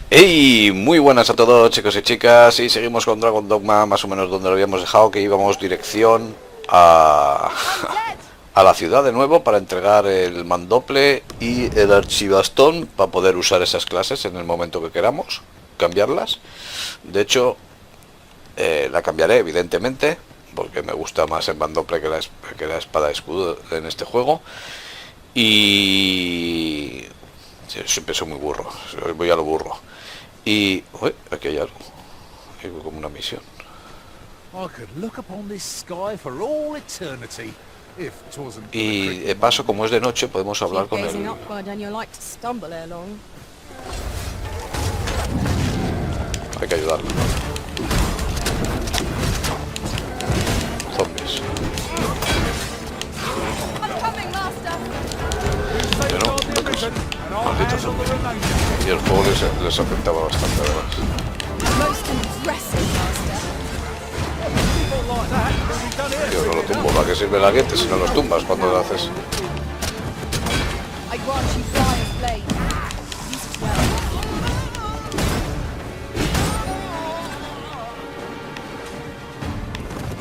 Hey, muy buenas a todos, chicos y chicas, y seguimos con Dragon Dogma, más o menos donde lo habíamos dejado, que íbamos dirección a la ciudad de nuevo para entregar el mandople y el archibastón para poder usar esas clases en el momento que queramos, cambiarlas. De hecho, la cambiaré evidentemente, porque me gusta más el mandople que la espada de escudo en este juego. Y siempre soy muy burro, voy a lo burro. Y... uy, aquí hay algo. Hay como una misión. Y de paso, como es de noche, podemos hablar con él. Hay que ayudarlo. Zombies. Yo no, malditos zombies. Y el juego les afectaba bastante, además. Tío, no lo tumbo. ¿Para qué sirve la guete si no los tumbas cuando lo haces?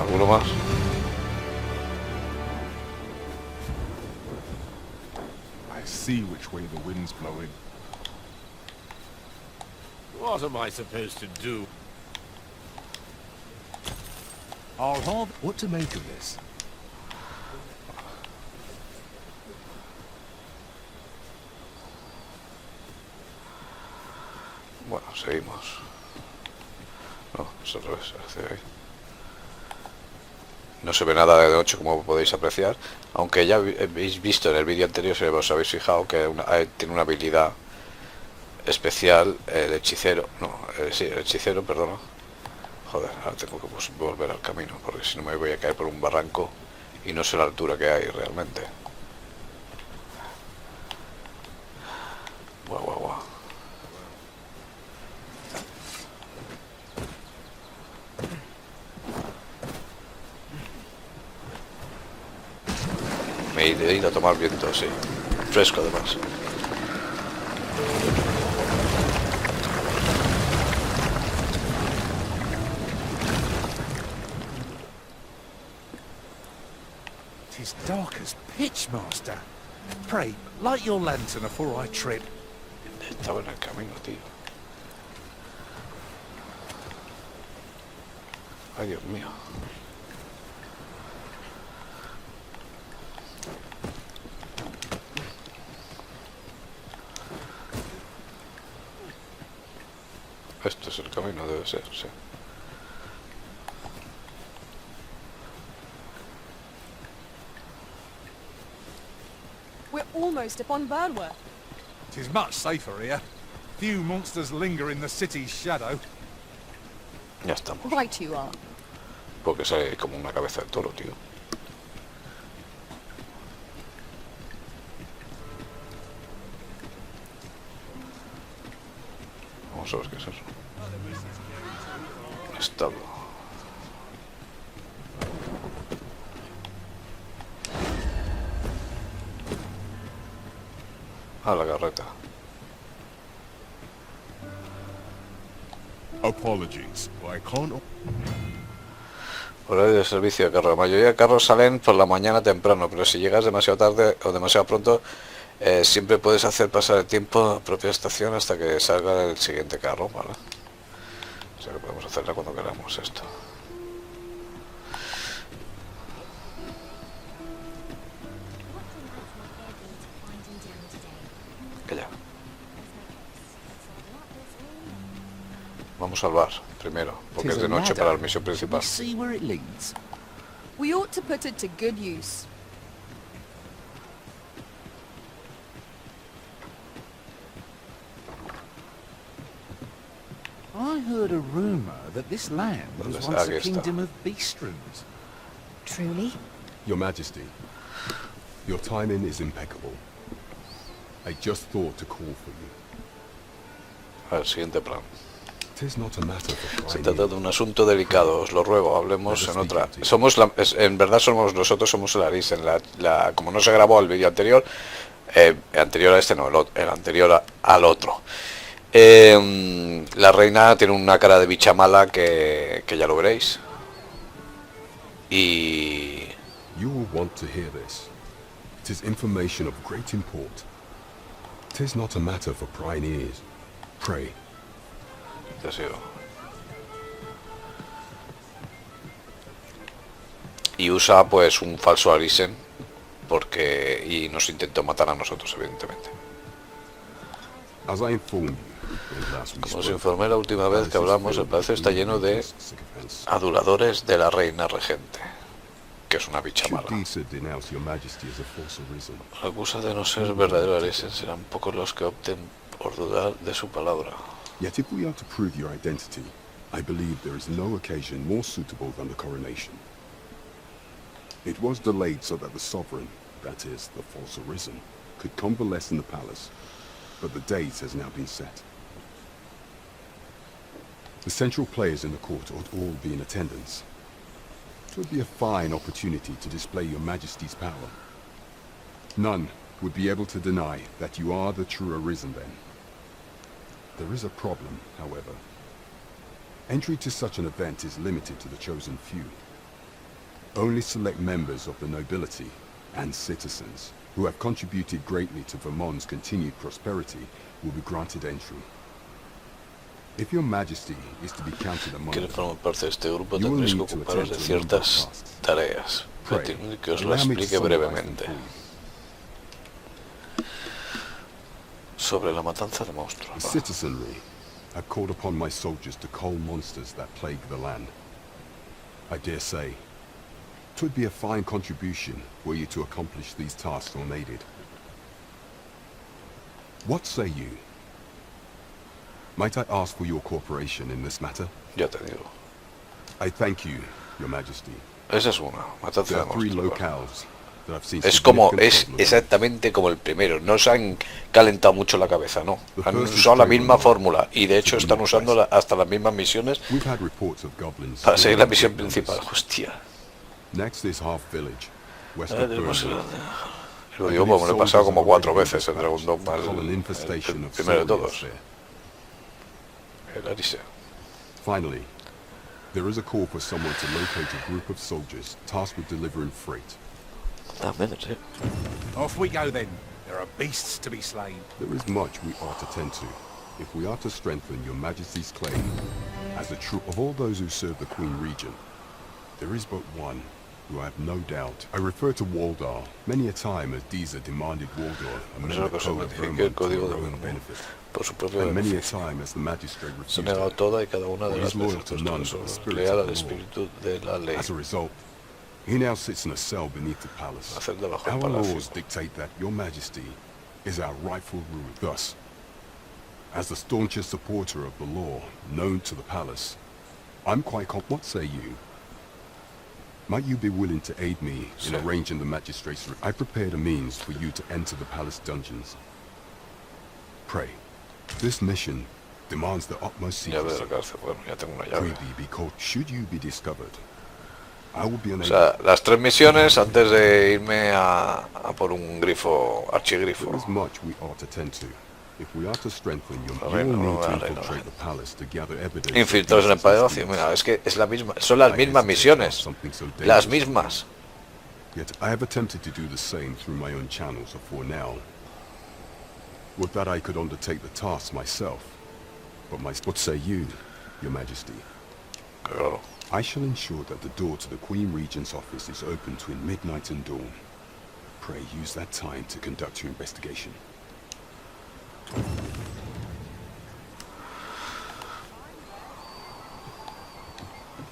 ¿Alguno más? See which way the wind's blowing. What am I supposed to do? I'll have what to make of this. Bueno, seguimos. No, es al revés, hacia ahí. No se ve nada de noche, como podéis apreciar, aunque ya habéis visto en el vídeo anterior, si os habéis fijado, que tiene una habilidad especial, el hechicero, sí, el hechicero, perdona. Joder, ahora tengo que volver al camino, porque si no me voy a caer por un barranco y no sé la altura que hay realmente. Guau, guau, guau. Me he de ir a tomar viento, sí. Fresco además. Tis dark as pitch, master. Pray, light your lantern afore I trip. Estaba en el camino, tío. Ay, Dios mío. Esto es el camino, debe ser, sí. We're almost upon Burnworth. Tis much safer here. Few monsters linger in the city's shadow. Ya estamos. Right you are. Porque sale como una cabeza de toro, tío. Vamos a ver qué es eso. Establo. Ah, la carreta. Apologies, I can't. Horario de servicio de carro. La mayoría de carros salen por la mañana temprano, pero si llegas demasiado tarde o demasiado pronto, siempre puedes hacer pasar el tiempo a la propia estación hasta que salga el siguiente carro, ¿vale? O sea que podemos hacerla cuando queramos esto. Que ya. Vamos al bar primero, porque es de noche para la misión principal. We ought to put it to good use. I heard a rumor that this land was once a kingdom of beastrons. Truly? Your Majesty, your timing is impeccable. I just thought to call for you. A ver, siguiente plan. Se trata de un asunto delicado, os lo ruego, hablemos en otra. En verdad nosotros somos el Arisen, como no se grabó el vídeo anterior, anterior a este no, el anterior al otro. La reina tiene una cara de bicha mala que ya lo veréis. Y... You will want to hear this. 'Tis information of great import. 'Tis not a matter for prying ears. Pray. Te sigo. Y usa pues un falso Arisen y nos intentó matar a nosotros, evidentemente. As I informed you, when last we Como os spoke, informé la última vez que hablamos, el palacio está lleno de aduladores de la reina regente, que es una bicha should mala. Disa denounce your majesty as a false arisen, Acusa de no ser verdadero Arisen, serán pocos los que opten por dudar de su palabra. yet if we are to prove your identity, I believe there is no occasion more suitable than the coronation. It was delayed so that the sovereign, that is, the false arisen, could convalesce in the palace, but the date has now been set. The central players in the court ought all be in attendance. It would be a fine opportunity to display your majesty's power. None would be able to deny that you are the true arisen then. There is a problem, however. Entry to such an event is limited to the chosen few. Only select members of the nobility and citizens who have contributed greatly to Vermont's continued prosperity will be granted entry. If your majesty is to be counted among Quieres them, formar parte de este grupo, you will tendréis que need to ocuparos attend de to a number of ciertas tasks. tareas. Pray, Permíteme que os lo allow me to explique summarize them brevemente. for you. Sobre la matanza de The monstruos. citizenry have called upon my soldiers to cull monsters that plague the land. I dare say, 'twould be a fine contribution were you to accomplish these tasks unaided. What say you? Might I ask for your cooperation in this matter? Ya te digo. I thank you, your majesty. Esa es una, matanza There de are 3 monstruos. locales that I've seen Es significant problems. exactamente como el primero. No se han calentado mucho la cabeza, no. The Han first is usado la very misma remote. fórmula. Y de hecho están usando hasta las mismas misiones We've had reports of goblins para seguir la in misión great principal. numbers. Hostia. Next is Half Village, west of Tenemos Burnley. Lo digo porque me lo he pasado como 4 veces el Dragon Dogma, el primero de todos. El Arisen. Finally, there is a call for someone to locate a group of soldiers tasked with delivering freight. También, sí. Off we go then. There are beasts to be slain. There is much we ought to tend to, if we are to strengthen your majesty's claim as the true of all those who serve the Queen Regent. There is but one who I have no doubt. I refer to Waldar. Many a time as Disa demanded Waldar amend Eso es lo the que se code of modifique el Vermont to código her de own Vermont benefit. por su propio And many a beneficio. time as the magistrate Se ha refused negado it. toda y cada una de He las is loyal veces to puesto none eso, but the spirit leal of al the law. espíritu de la ley. As a result, he now sits in a cell beneath the palace. La celda bajo el Our palacio. laws dictate that your majesty is our rightful ruler. Thus, as the staunchest supporter of the law known to the palace, I'm quite what say you? Might you be willing to aid me in Sí. arranging the magistrate's... I prepared a means for you to enter the palace dungeons. Pray, this mission demands the utmost Llave de secrecy. la cárcel. Bueno, ya tengo una llave. Prithee be caught. Should you be discovered, I will be O unable... sea, las 3 misiones antes de irme a por un grifo, archigrifo. There is much we ought to tend to. If we are to strengthen your, La you reina, will need la to reina, infiltrate la the palace to gather evidence. Infiltrados en el palacio. Mira, es que es la misma, son las mismas misiones. Las mismas. Yet I have attempted to do the same through my own channels before now. Would that I could undertake the task myself. But what say you, your majesty? Claro. I shall ensure that the door to the Queen Regent's office is open between midnight and dawn. Pray use that time to conduct your investigation.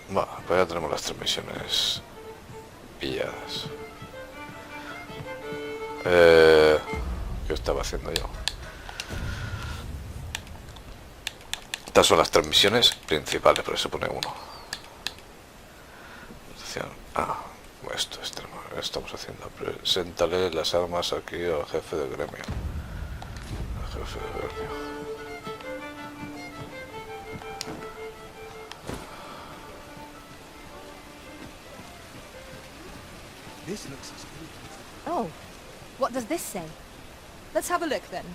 Bueno, pues ya tenemos las 3 misiones pilladas. ¿Qué estaba haciendo yo? Estas son las 3 misiones principales, pero se pone 1. Esto estamos haciendo. Preséntale las armas aquí al jefe del gremio. Al jefe del gremio. This looks as good. Oh, what does this say? Let's have a look then.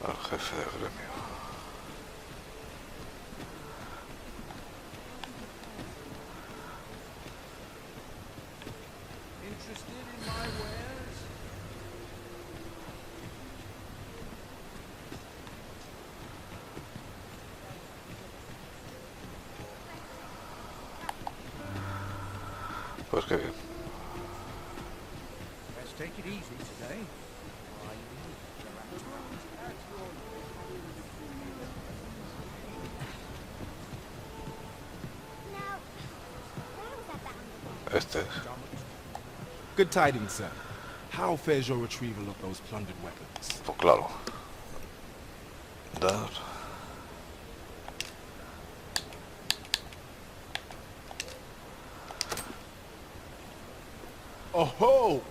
Al jefe de gremio. Pues qué bien. Let's take it easy today. Este es. Good tidings, sir. How fares your retrieval of those plundered weapons? Pues claro. Dar. Oh-ho!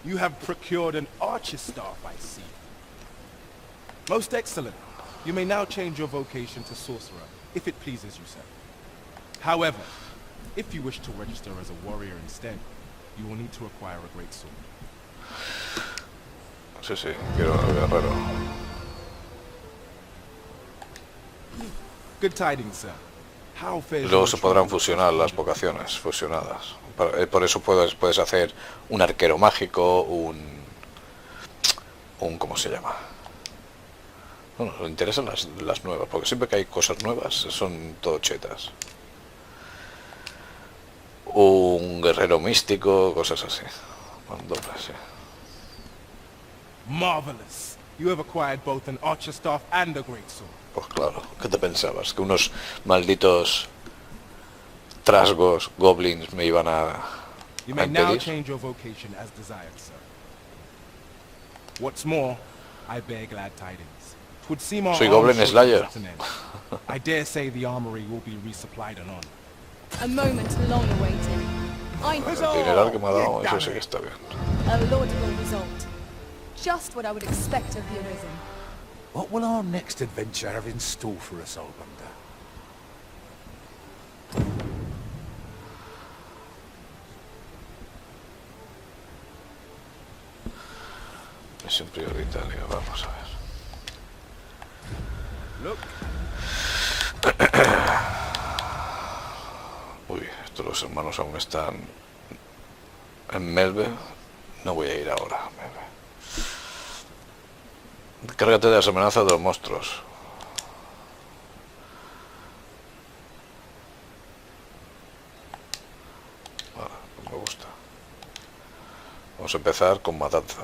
You have procured an archer's staff, I see. Most excellent. You may now change your vocation to sorcerer, if it pleases you, sir. However, if you wish to register as a warrior instead, you will need to acquire a great sword. Sí, sí, quiero el guerrero. Good tidings, sir. How fares Luego your se podrán retrieval of fusionar those las plundered vocaciones, fusionadas. Por eso puedes hacer un arquero mágico, un ¿cómo se llama? Bueno, nos interesan las nuevas, porque siempre que hay cosas nuevas son todo chetas. Un guerrero místico, cosas así. Dobles, sí. Marvelous. You have acquired both an archer staff and a great sword. Pues claro, ¿qué te pensabas? ¿Que unos malditos trasgos, goblins, me iban You a may now impedir? change your vocation as desired, sir. What's more, I bear glad tidings. 'Twould seem our Soy arms Goblin short Slayer. at an end. I dare say the armory will be resupplied anon. A moment long awaited. I El dineral que me ha dado, eso sí que está bien. a laudable result. Just what I would expect of the Arisen. What will our next adventure have in store for us, old wonder? Misión prioritaria, vamos a ver. Look, Uy, estos los hermanos aún están en Melve. No voy a ir ahora a Melve. Cárgate de las amenazas de los monstruos. Vale, pues me gusta. Vamos a empezar con matanza.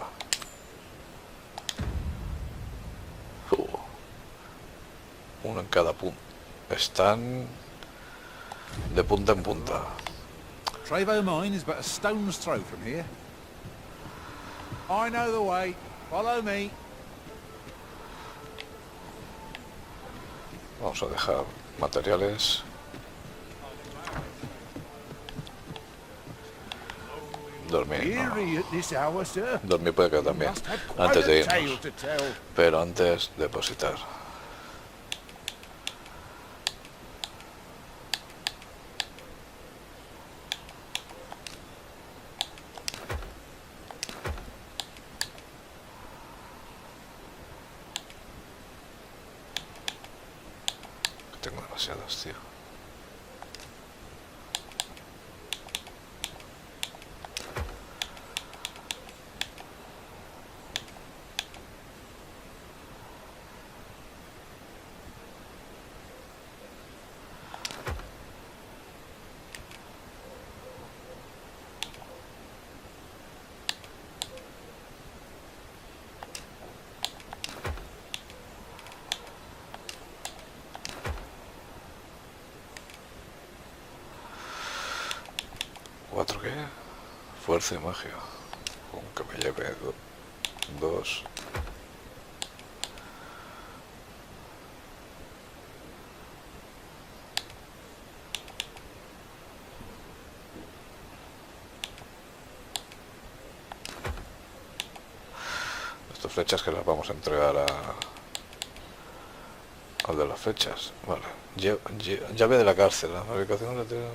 Uno en cada punto. Están de punta en punta. Trevo Mine is but a stone's throw from here. I know the way. Follow me. Vamos a dejar materiales. Dormir, Eerie at this hour, sir. no. Dormir puede quedar también. Must have quite Antes de a tale irnos. to tell. Pero antes depositar. Tengo demasiadas, tío. ¿Cuatro qué? Fuerza y magia. Aunque me lleve dos. Estas flechas que las vamos a entregar al de las flechas. Vale. Llave de la cárcel. La fabricación de la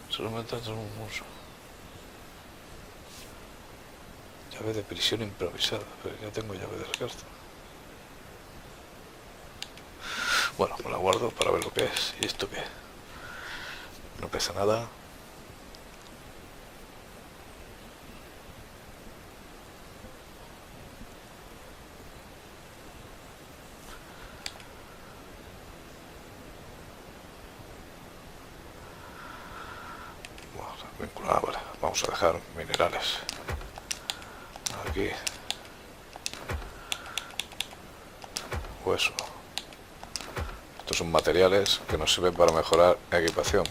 solamente un uso. Llave de prisión improvisada. Pero ya tengo llave de la cárcel. Bueno, me la guardo para ver lo que es. ¿Y esto qué? No pesa nada. Vinculada, vale. Vamos a dejar minerales aquí. Hueso. Estos son materiales que nos sirven para mejorar equipación.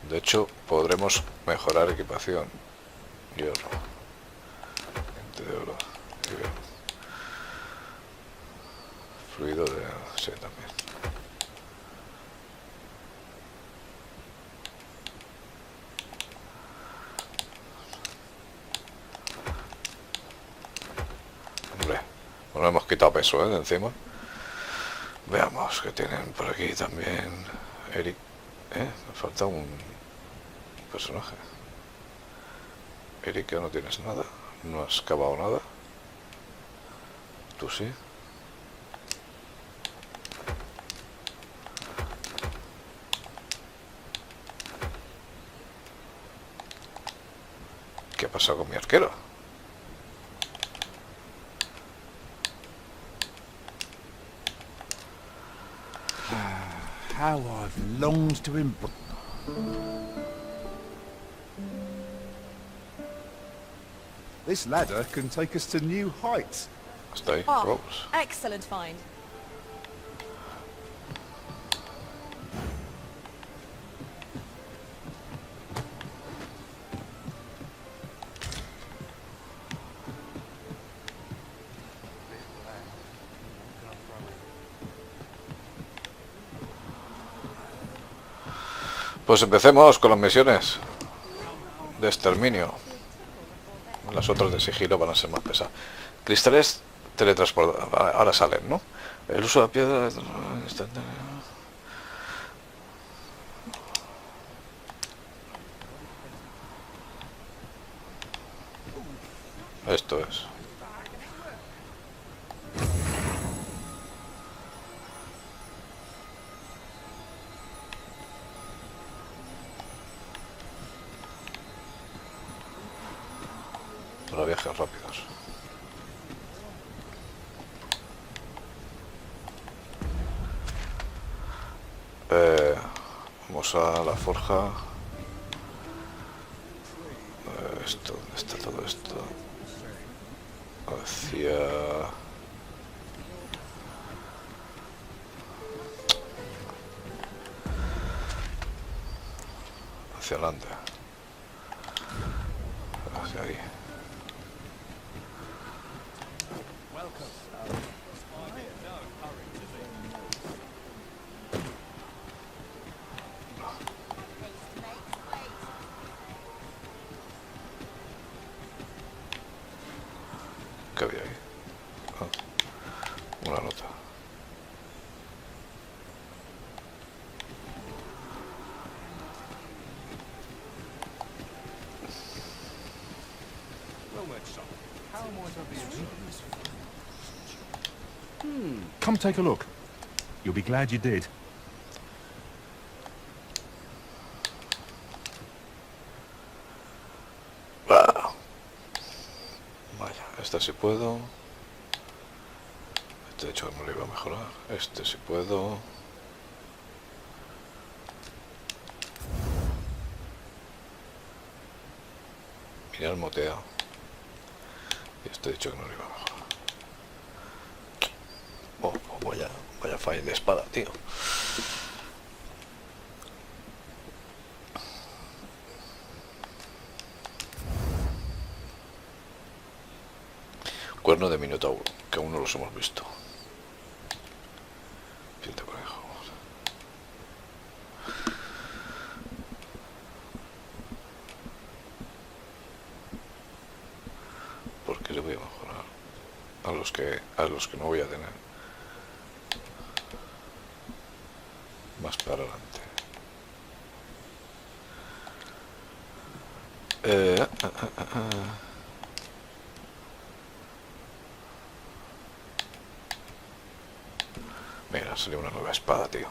De hecho, podremos mejorar equipación. Hierro. 20 de oro. Fluido de... sí, también. Hombre, bueno, hemos quitado peso, de encima. Veamos que tienen por aquí también. Eric. Me falta un personaje. Eric, que no tienes nada. No has cavado nada. Tú sí. ¿Qué ha pasado con mi arquero? How I've longed to embrace. This ladder can take us to new heights. Hasta ahí, Ah, vamos. excellent find. Pues empecemos con las misiones de exterminio. Las otras de sigilo van a ser más pesadas. Cristales teletransportados. Ahora salen, ¿no? El uso de la piedra instantáneo. Esto es. Para viajes rápidos. Vamos a la forja. Esto, ¿dónde está todo esto? Hacia adelante. Hacia ahí. ¿Qué había ahí? Ah, una nota. Come take a look. You'll be glad you did. Vaya, esta sí puedo. Este de hecho no lo iba a mejorar. Este sí puedo. Mira el moteado. Y este de hecho que no lo iba a mejorar. Oh, vaya fail de espada, tío. Cuerno de minotauro, que aún no los hemos visto. Piel de conejo. ¿Por qué le voy a mejorar a los que no voy a tener? Más para adelante. Mira, salió una nueva espada, tío.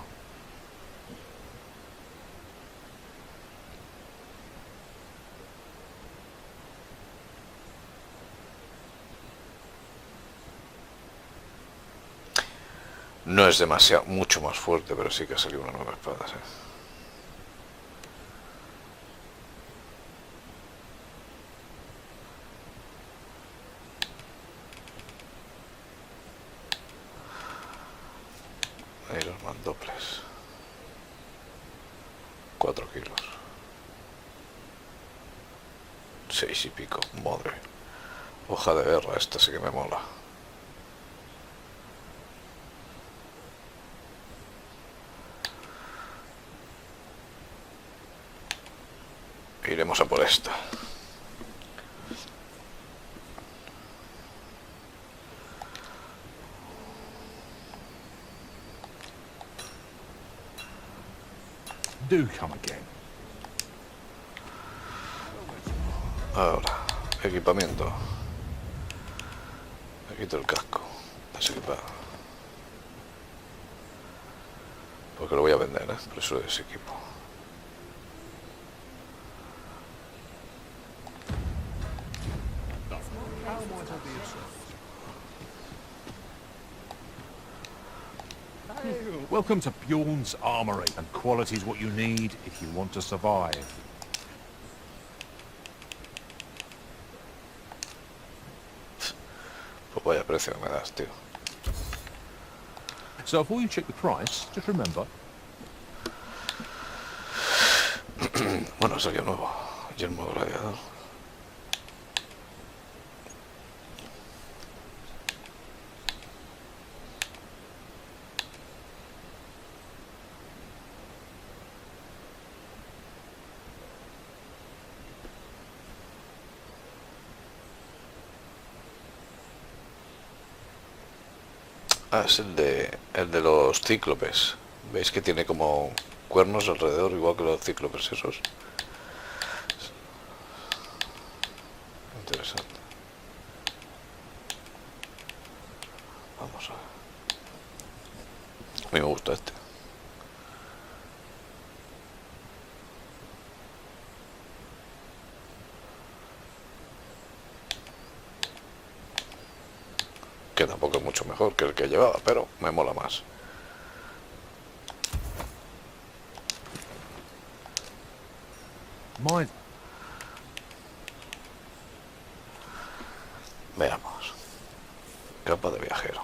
No es demasiado, mucho más fuerte, pero sí que ha salido una nueva espada, ¿sí? Ahí los mandoples. 4 kilos. 6 y pico, madre. Hoja de guerra, esta sí que me mola. Iremos a por esta. Do come again. Ahora, equipamiento. Me quito el casco. Desequipado. Porque lo voy a vender, ¿eh? Por eso desequipo. Welcome to Bjorn's Armory, and quality's what you need if you want to survive. Pues vaya precio que me das, tío. So before you check the price, just remember, Bueno, salió nuevo. Yermo gladiador. Ah, es el de los cíclopes. ¿Veis que tiene como cuernos alrededor, igual que los cíclopes esos? Interesante. Vamos a ver. A mí me gusta este. Que tampoco es mucho mejor que el que llevaba, pero me mola más. mine. Veamos. Capa de viajero.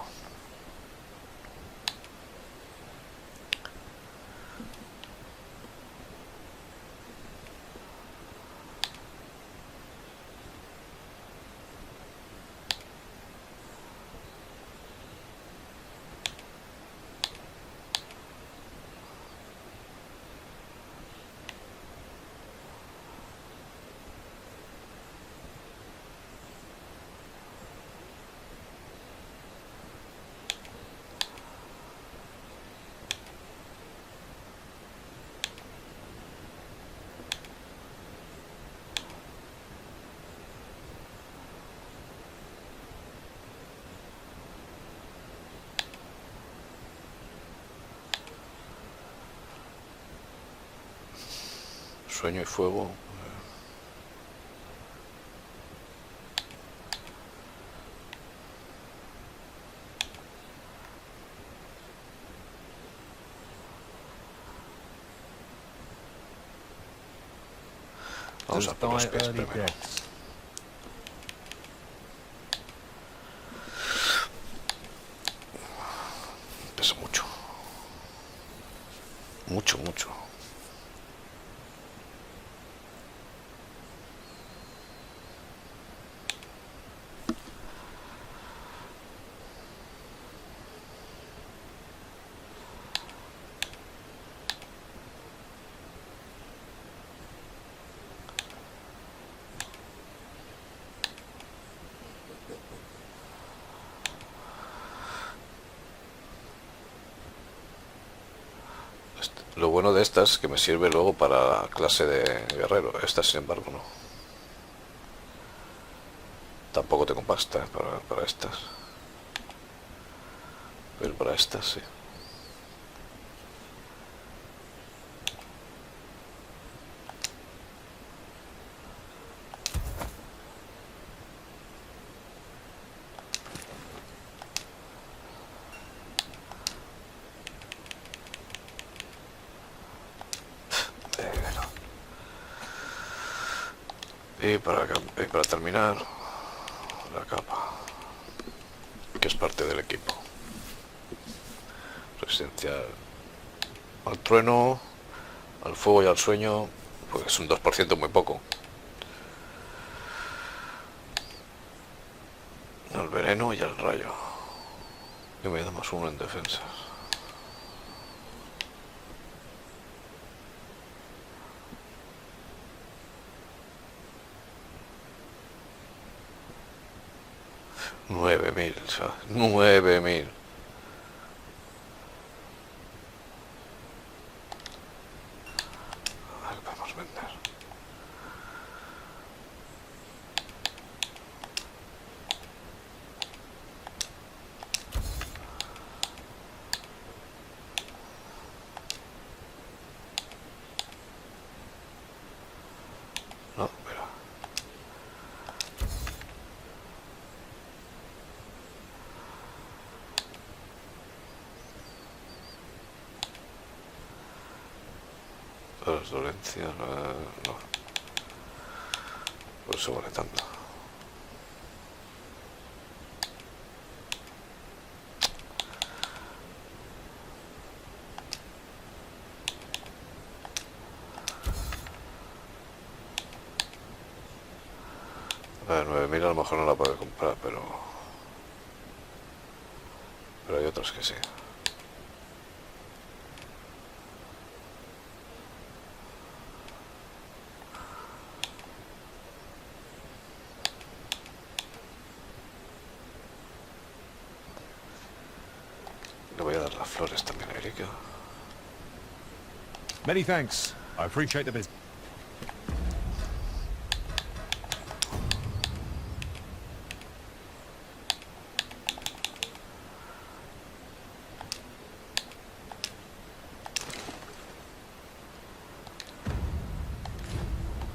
Sueño y fuego. Vamos a por los pies primero. Pesa mucho. Mucho, mucho. Lo bueno de estas es que me sirve luego para la clase de guerrero. Estas, sin embargo, no. Tampoco tengo pasta para estas. Pero para estas, sí. Y para terminar, la capa, que es parte del equipo. Resistencia al trueno, al fuego y al sueño, pues es un 2% muy poco. Al veneno y al rayo. Y me da más uno en defensa. $9.000, ¿sabes? 9.000. A ver, podemos vender. No, espera. Las dolencias, no. Por eso vale tanto. A ver, 9.000 a lo mejor no la puedo comprar, pero hay otras que sí. Le voy a dar las flores también a Erika. Many thanks. I appreciate the business.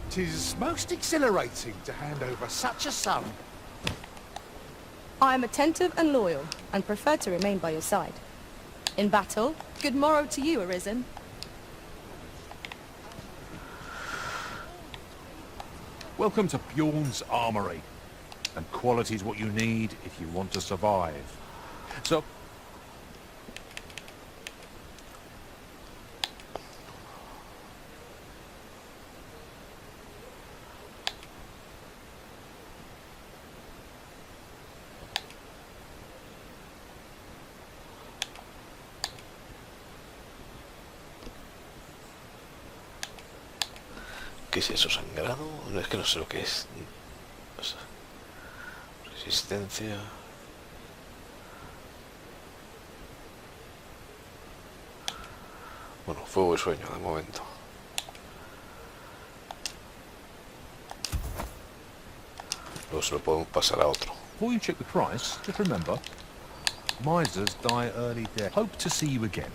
Tis most exhilarating to hand over such a sum. I am attentive and loyal, and prefer to remain by your side. In battle, good morrow to you, Arisen. Welcome to Bjorn's Armory. And quality's what you need if you want to survive. So... ¿Qué es eso? ¿Sangrado? No, es que no sé lo que es. O sea, resistencia. Bueno, fuego y sueño de momento. Luego se lo podemos pasar a otro. Before you check the price, just remember, misers die early death. Hope to see you again.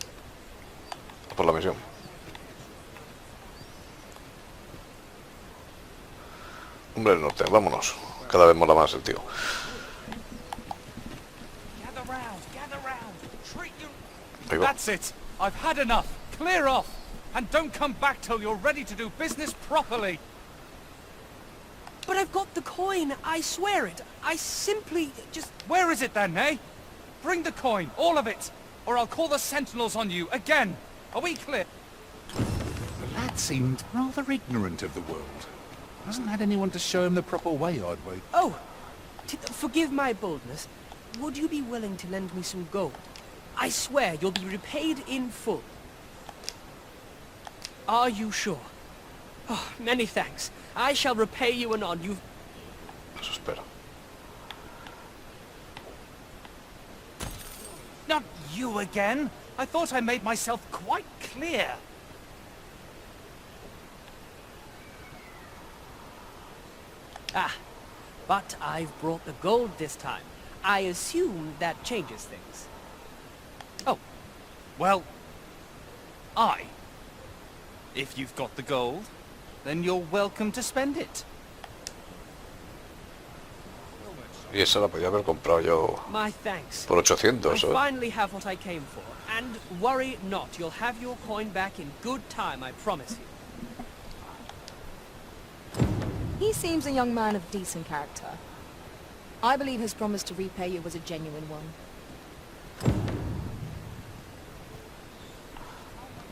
Por la misión. Hombre del norte, vámonos. Cada vez mola más el tío. Ahí va. That's it. I've had enough. Clear off. And don't come back till you're ready to do business properly. But I've got the coin, I swear it. I simply just... Where is it then, eh? Bring the coin, all of it, or I'll call the sentinels on you again. Are we clear? The lad seemed rather ignorant of the world. Hasn't had anyone to show him the proper way, I'd wait. Oh, forgive my boldness. Would you be willing to lend me some gold? I swear you'll be repaid in full. Are you sure? Oh, many thanks. I shall repay you anon. You've... Eso espero. Not you again. I thought I made myself quite clear. Ah, but I've brought the gold this time. I assume that changes things. Oh, well, if you've got the gold, then you're welcome to spend it. Y esa la podía haber comprado yo My thanks. por 800, I ¿eh? finally have what I came for. And worry not, you'll have your coin back in good time, I promise you. He seems a young man of decent character. I believe his promise to repay you was a genuine one.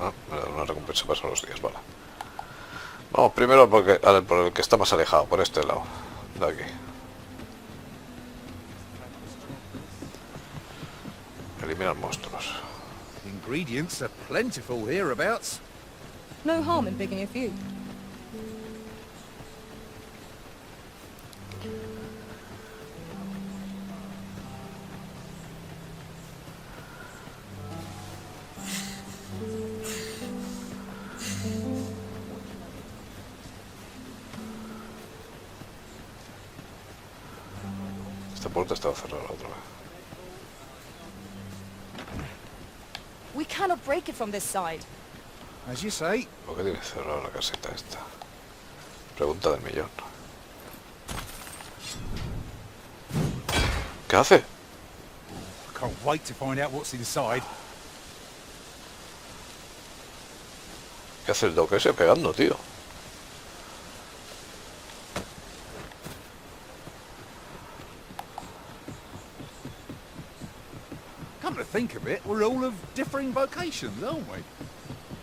Ah, me da una recompensa para los días, vale. Vamos primero por el que está más alejado, por este lado. De aquí. Eliminar monstruos. Ingredients are plentiful hereabouts. No harm in picking a few. Esta puerta estaba cerrada otra vez. We cannot break it from this side. As you say. ¿Por qué tiene cerrada la caseta esta? Pregunta del millón. ¿Qué hace? I can't wait to find out what's inside. ¿Qué hace el Doc ese pegando, tío? Come to think of it, we're all of differing vocations, aren't we?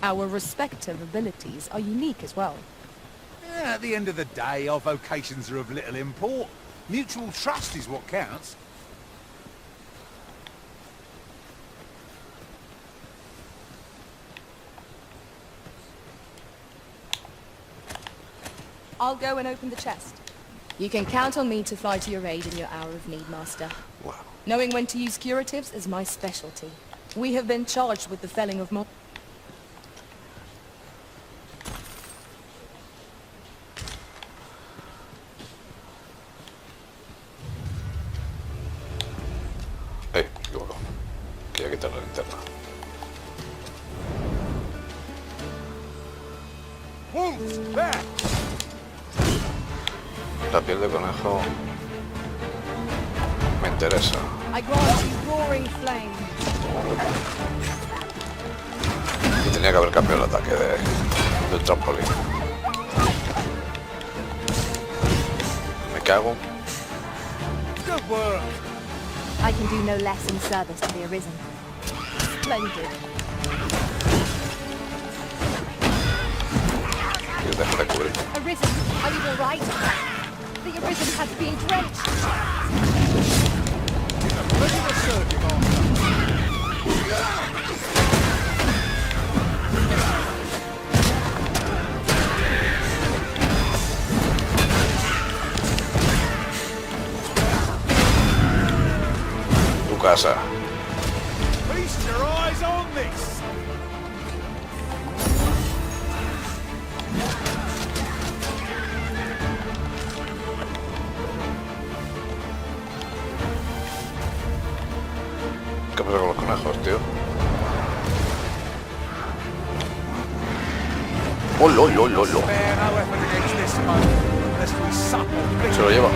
Our respective abilities are unique as well. Yeah, at the end of the day, our vocations are of little import. Mutual trust is what counts. I'll go and open the chest. You can count on me to fly to your aid in your hour of need, Master. Wow. Knowing when to use curatives is my specialty. We have been charged with the felling of Me he equivocado. Quería quitar la linterna. La piel de conejo me interesa. I grant you roaring flame. Y tenía que haber cambiado el ataque del trampolín. Me cago. Good work. I can do no less in service to the Arisen. Splendid. Y dejo de cubrir. Arisen, are you all right? The Arisen has been drenched. Regular circuit, Tu casa. Feast your eyes on this. ¿Qué pasa con los conejos, tío? ¡Oh, lo! Spare no effort against this foe, lest we supple. Se lo lleva.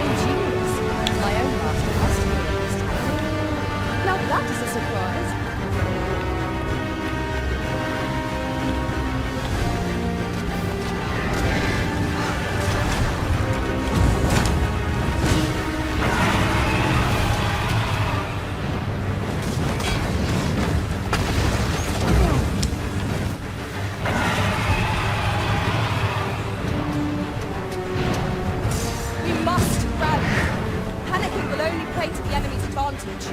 Ingenious. My own master must have been used. Now that is a surprise. We must rally. Panicking will only play to the enemy's advantage.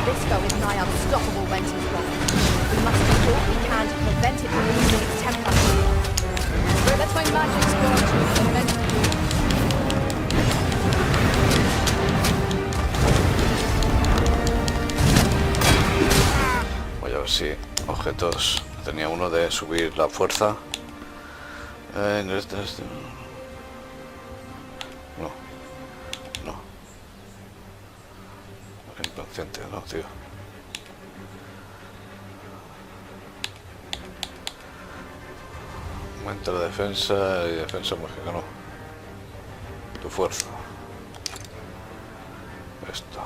This foe is nigh unstoppable when 'tis wrong. We must do all we can to prevent it from losing its temper. Let my magic grant you the momentum. Voy a ver si objetos. Tenía uno de subir la fuerza. En este. No. No. Inconsciente, no, tío. Aumenta la defensa y defensa mágica, no. Tu fuerza. Esto.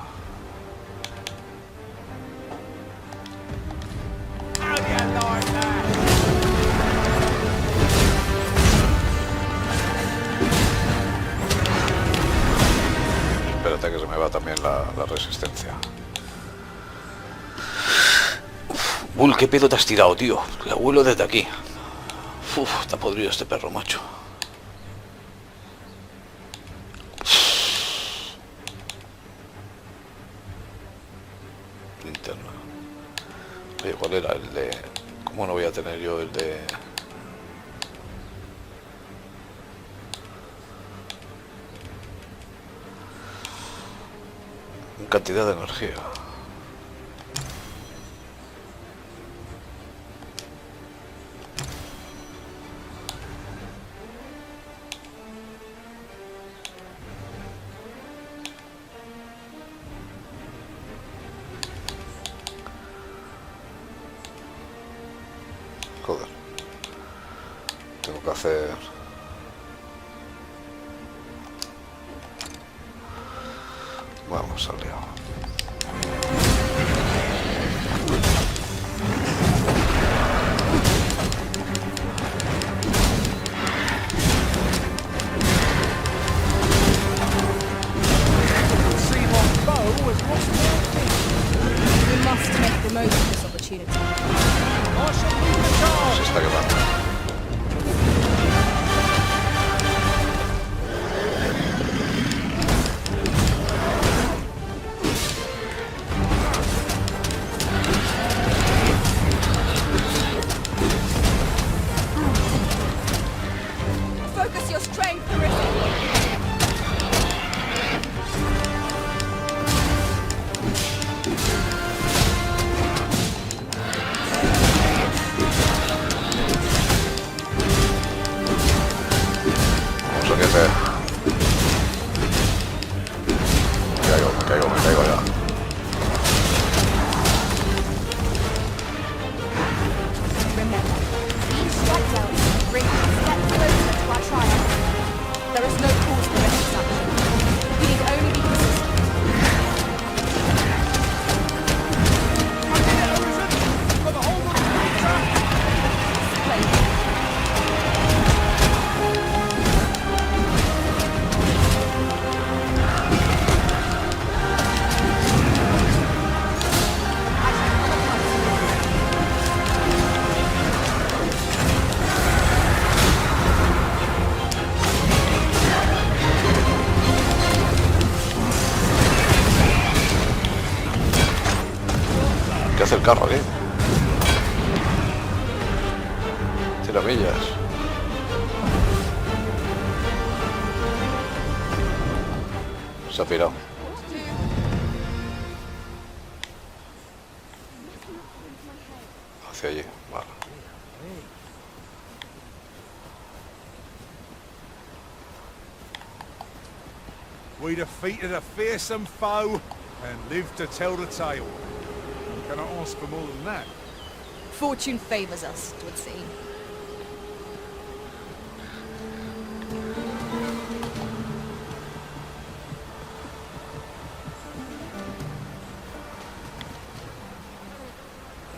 Espérate que se me va también la resistencia. Bull, ¿qué pedo te has tirado, tío? La huelo desde aquí. Uf, está podrido este perro, macho. Linterna. Oye, ¿cuál era el de...? ¿Cómo no voy a tener yo el de...? Cantidad de energía. Joder. Tengo que hacer... Vamos al lío. We must make the most of this opportunity. Se está quemando. Focus your strength, Arisen. Vamos a que hacer. Me caigo ya. Remember, each step down brings a step closer to our triumph. There is no cause for reckless action. We need only be consistent. Play. ¿Qué hace el carro aquí? Tira millas. Se ha pirado. Hacia allí, vale. We defeated a fearsome foe and lived to tell the tale. Can I ask for more than that? Fortune favors us, it would seem.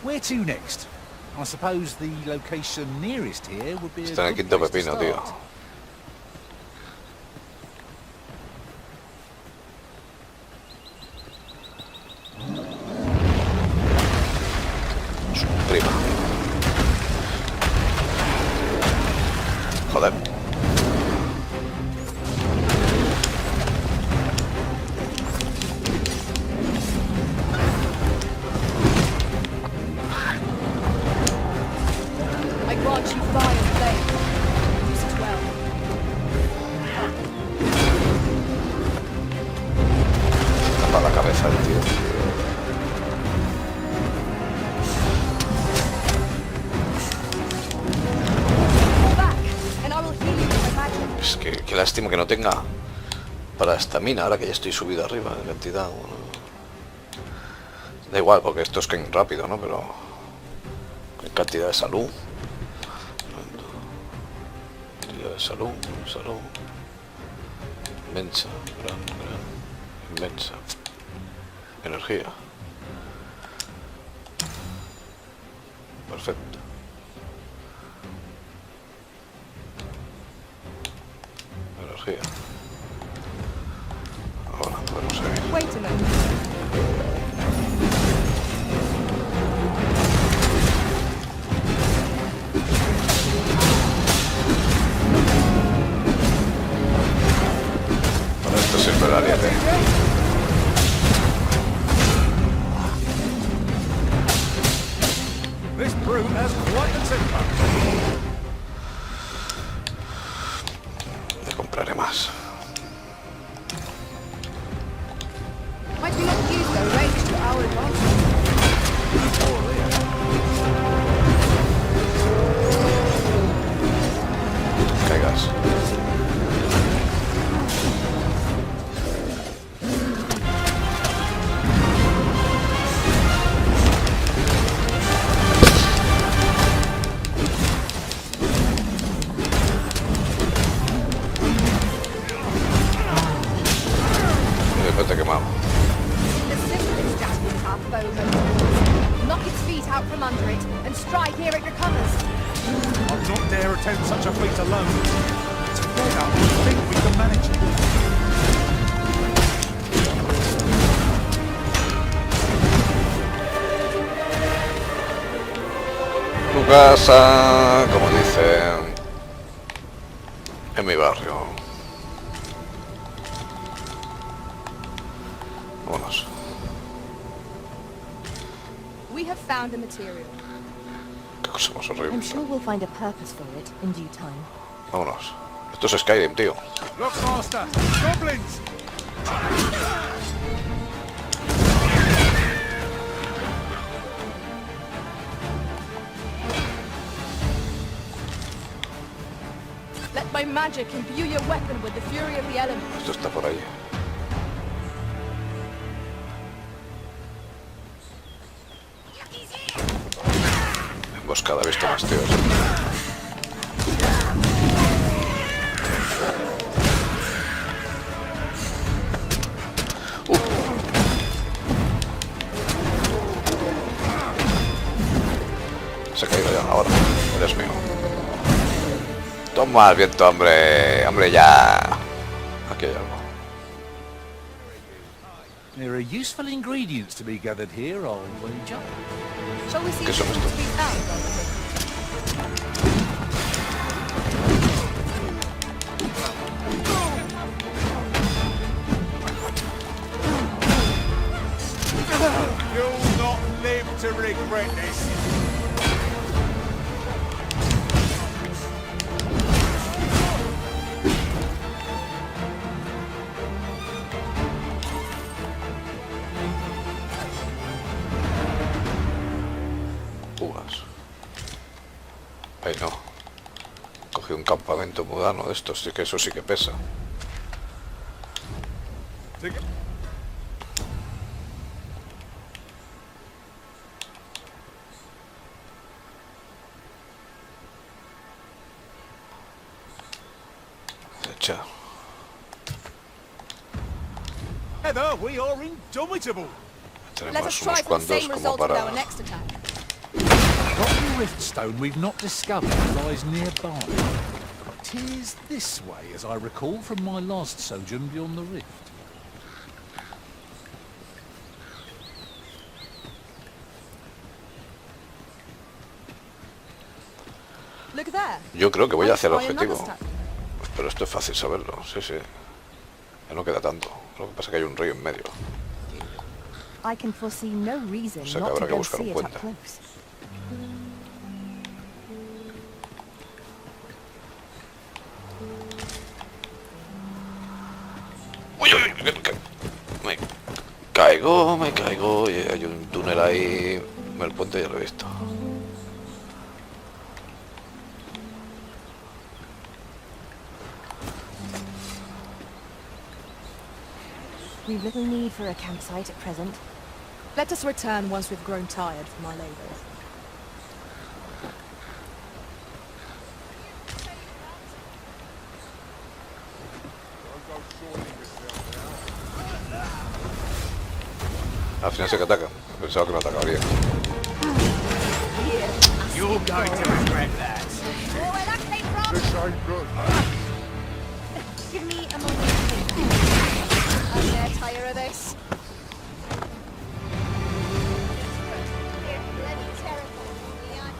Where to next? I suppose the location nearest here would be a Está en el good quinto place to pepino, tío. start. Su prima. Joder. I grant you fire and flame. Use it well. Tapa la cabeza del tío. Fall back, and I will heal you with my magic. Es que qué lástima que no tenga para estamina, ahora que ya estoy subido arriba de cantidad. Bueno, da igual, porque esto es que rápido, ¿no? Pero en cantidad de salud. Cantidad de salud. Inmensa, gran, inmensa. Energía. Perfecto. Energía. Ahora podemos seguir. Wait a moment. Para esto sirve el ariete. This broom has quite a temper. Le compraré más. Might we not use their range to our advantage? Caigas. Y después te quemamos. The simplest jasper path bow moves. Knock its feet out from under it and strike ere it recovers. I'll not dare attempt such a feat alone. Together, we think we can manage it. Tu casa, como dicen, en mi barrio. Vámonos. We have found the material. Qué cosa más I'm horrible. sure we'll find a purpose for it in due time. Vámonos. Esto es Skyrim, tío. Look, Master! Goblins! Let my magic imbue your weapon with the fury of the elements. Esto está por ahí. Emboscada, he visto más tíos. Se ha caído ya, ahora. Eres mío. Toma el viento, hombre. Hombre, ya. Aquí hay algo. There are useful ingredients to be gathered here, I'll wager. Shall we see ¿Qué if son it's estos? to be found, Brotherhood? You'll not live to regret this. Uvas. Ay, no. Cogí un campamento mudano de estos, sí que eso sí que pesa. Echa. Heather, we are indomitable. Let us Tenemos try unos for the cuantos same como result with para... our next attack. The riftstone we've not discovered lies nearby. Tis this way, as I recall from my last sojourn beyond the rift. Look there. Yo creo que voy hacia el Let's try another objetivo. stack. Pero esto es fácil saberlo, sí, sí. Ya no queda tanto. Lo que pasa es que hay un río en medio. I can foresee no reason O sea que not habrá to que go buscar un see it up puente. close. Uy, uy, uy, me caigo. Y hay un túnel ahí. El puente ya lo he visto. We've little need for a campsite at present. Let us return once we've grown tired from our labours. Al final sí que atacan. Pensaba que no atacaría. You're going to regret that. Oh, where that came from? This ain't good. Give me a moment to think. I'm dead tired of this. You're bloody terrible. Leon.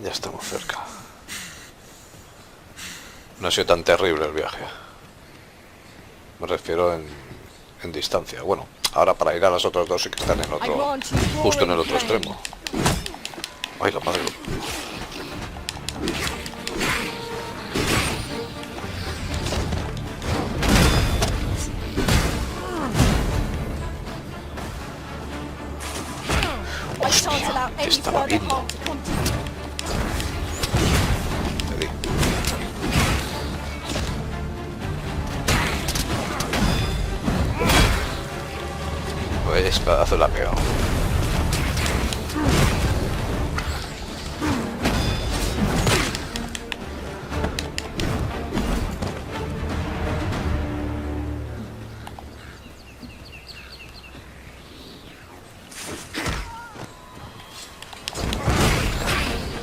Ya estamos cerca. No ha sido tan terrible el viaje. Me refiero en distancia. Bueno, ahora para ir a las otras dos sí que están en otro, justo en el otro extremo. Ay, la madre. I shan't allow any estaba further viendo. harm to come to you. Te di. Pues pedazo la ha pegado.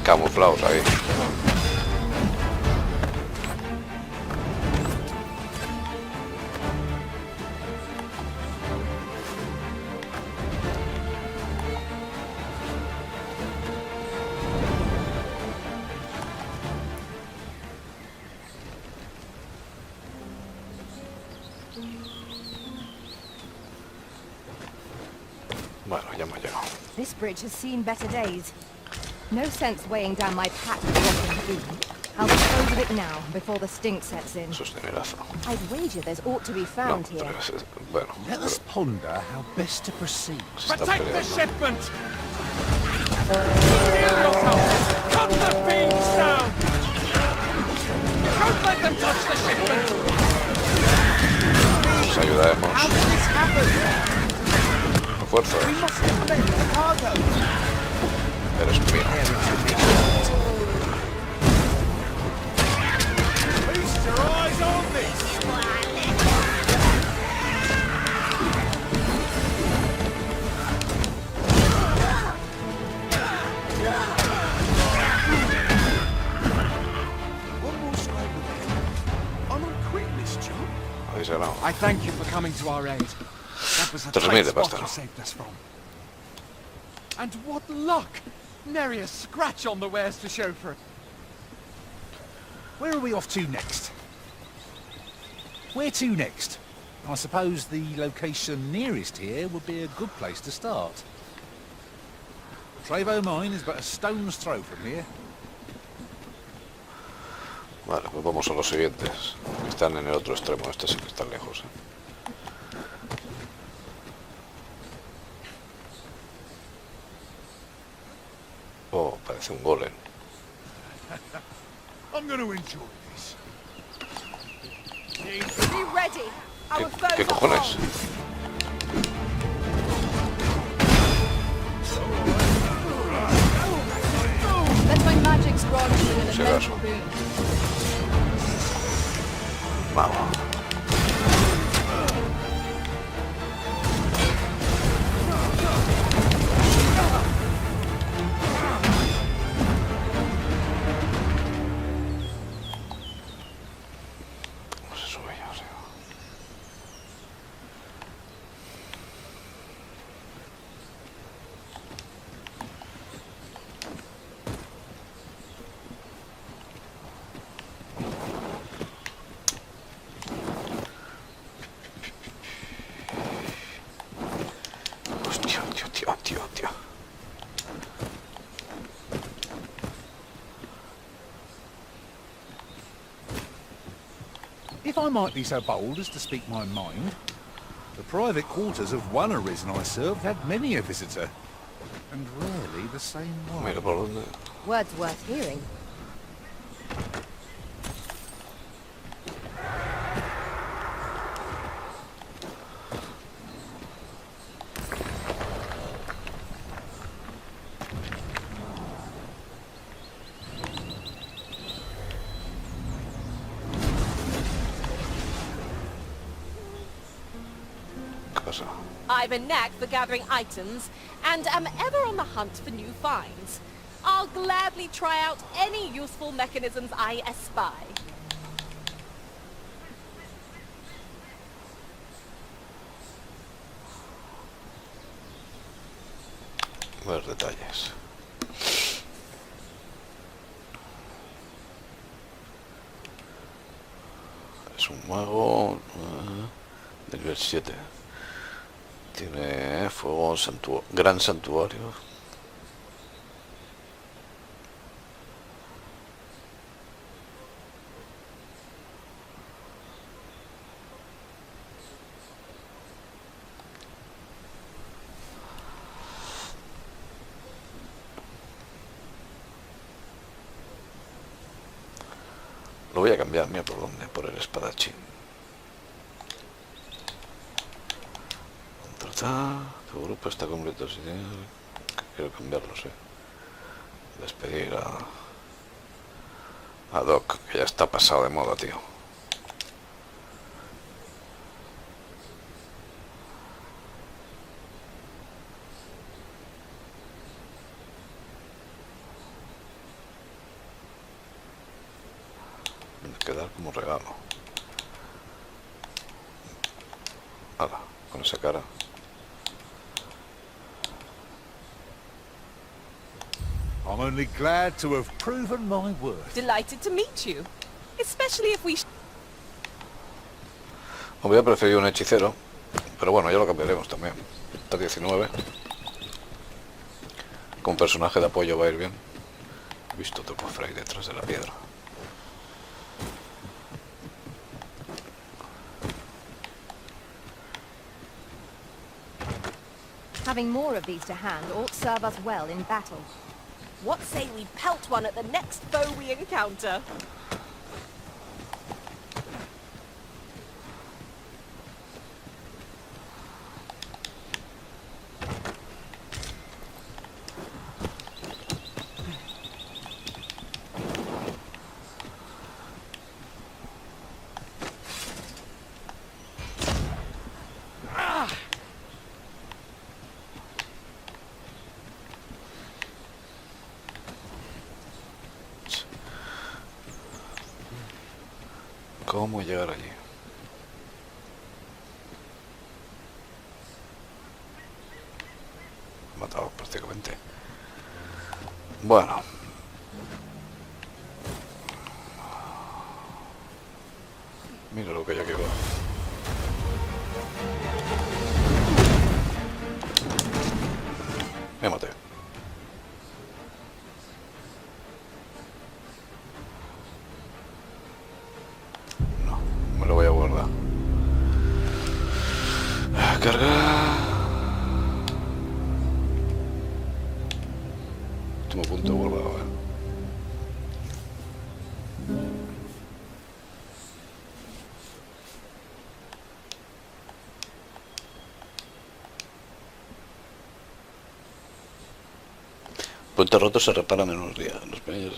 Camuflados ahí. Bueno, ya hemos llegado. This bridge has seen better days. No sense weighing down my pack with rotten food. I'll dispose of it now, before the stink sets in. Eso es dinerazo. I'd wager there's ought to be No, found here. pero bueno, Let us ponder how best to proceed. se están Protect the peleando. shipment! Shield yourself! Cut the beams down! Don't let them touch the shipment! Nos ayudaremos. How did this happen? A fuerza. We must collect the cargo. Eres mío. Feast your eyes on this. One more strike with him. I'm on quitting this job. Habéis ganado. I thank you for coming to our aid. That was a tight 3.000 de spot pasta. you saved us from. And what luck! Nary a scratch on the wares to show for it. Where are we off to next? Where to next? I suppose the location nearest here would be a good place to start. Trevo Mine is but a stone's throw from here. Vale, pues vamos a los siguientes. Que están en el otro extremo. Este sí que está lejos. Oh, parece un golem. I'm going to enjoy this. Be ready. Our foes ¿Qué are cojones? armed. Let my magics grant you an Se elemental acaso. boon. Vamos. ¿Cómo se sube ya? O sea. Hostia, tío. If I might be so bold as to speak my mind, the private quarters of one Arisen I served had many a visitor, and rarely the same one. Mira por dónde. Words worth hearing. casa. I've a knack for gathering items, and am ever on the hunt for new finds. I'll gladly try out any useful mechanisms I espy. Ver detalles. Es un mago de nivel 7. Tiene fuego, gran santuario. Lo voy a cambiar, mira por dónde, por el espadachín. Contratar, tu grupo está completo. Si quiero cambiarlo, sí. Despedir a Doc, que ya está pasado de moda, tío. Quedar como regalo. Hala, con esa cara. I'm only glad to have proven my worth. Delighted to meet you, especially if we... Hubiera preferido un hechicero, pero bueno, ya lo cambiaremos también. Está 19. Con personaje de apoyo va a ir bien. He visto otro cofre ahí detrás de la piedra. Having more of these to hand ought serve us well in battle. What say we pelt one at the next foe we encounter? ¿Cómo llegar allí? Matado prácticamente. Bueno. Mira lo que hay aquí va. Me maté. Me lo voy a guardar. Carga. Último punto guardado, Puentes rotos se reparan en unos días. Los pequeños...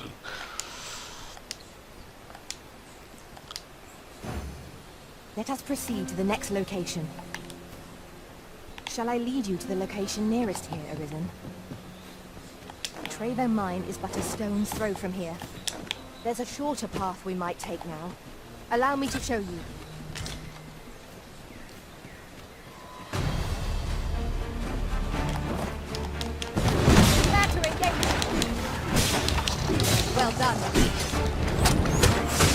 Let us proceed to the next location. Shall I lead you to the location nearest here, Arisen? Trevo Mine is but a stone's throw from here. There's a shorter path we might take now. Allow me to show you. Prepare to engage! Well done.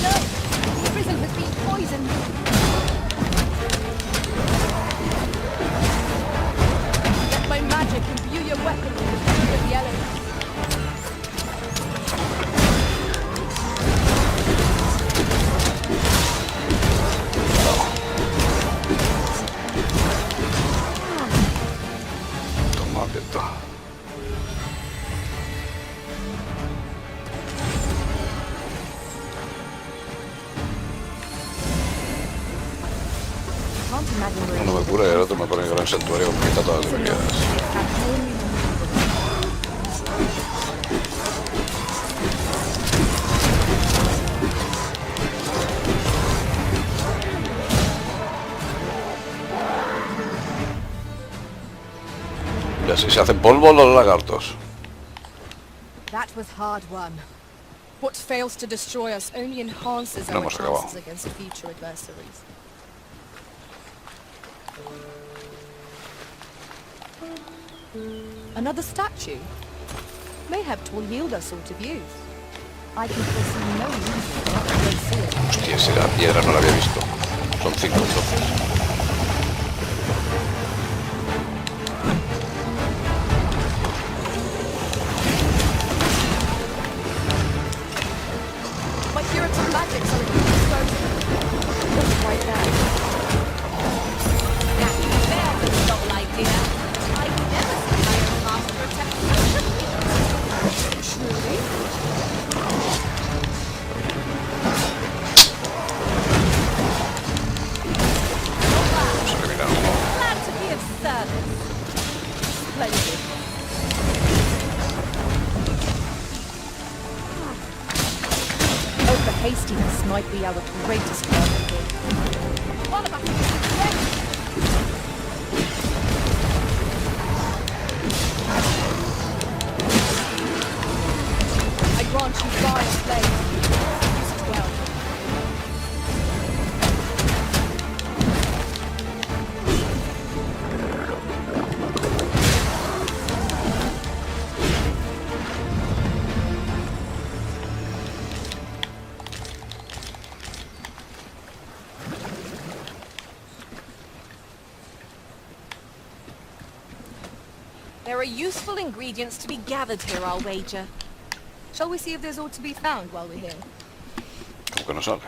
No! Arisen has been poisoned! Let my magic imbue your weapon with the fury of the elements. Toma, abierto. Uno me cura y el otro me pone el gran santuario que me quita todas las debilidades. Mira, si se hacen polvo los lagartos. That was hard won. What fails to destroy us only enhances No our hemos acabado. chances against future adversaries. Another statue? Mayhap 'twill yield us all to views. I can foresee no reason not to go see it. Hostia, si la piedra no la había visto. Son 5 entonces. My curative magics are at your disposal. Look right there. Now, there's a novel idea. I've never seen my own master attempt to Truly? Vamos a eliminar uno. Glad to be of service. Splendid. Over hastiness might be our greatest weapon. All of us are ready. I grant you fire flame. Use it well. There are useful ingredients to be gathered here, I'll wager. Shall we see if there's aught to be found while we're here? Como que no sale.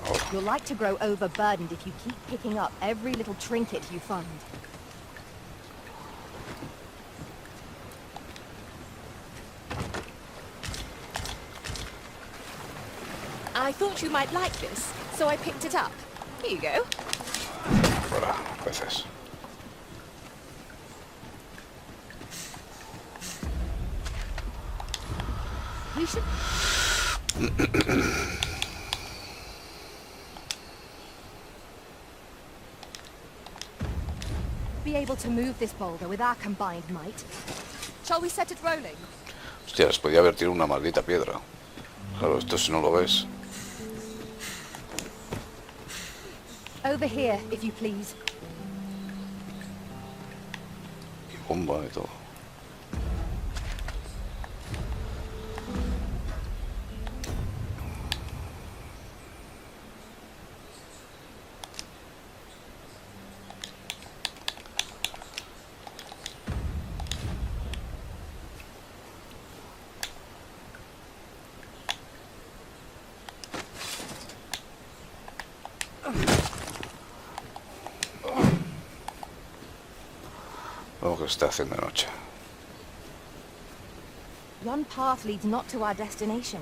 Ahora. You'll like to grow overburdened if you keep picking up every little trinket you find. I thought you might like this, so I picked it up. Here you go. Fuera, peces. We should... be able to move this boulder with our combined might. Shall we set it rolling? Hostia, les podía haber tirado una maldita piedra. Claro, esto si no lo ves. Over here, if you please. Y bomba y todo. Vemos que se está haciendo de noche. Yon path leads not to our destination.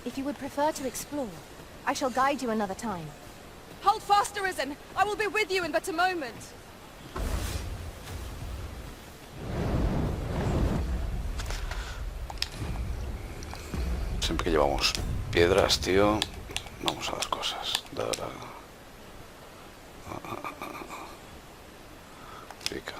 If you would prefer to explore, I shall guide you another time. Hold fast, Arisen! I will be with you in but a moment. Siempre que llevamos piedras, tío, vamos a dar cosas. Pica.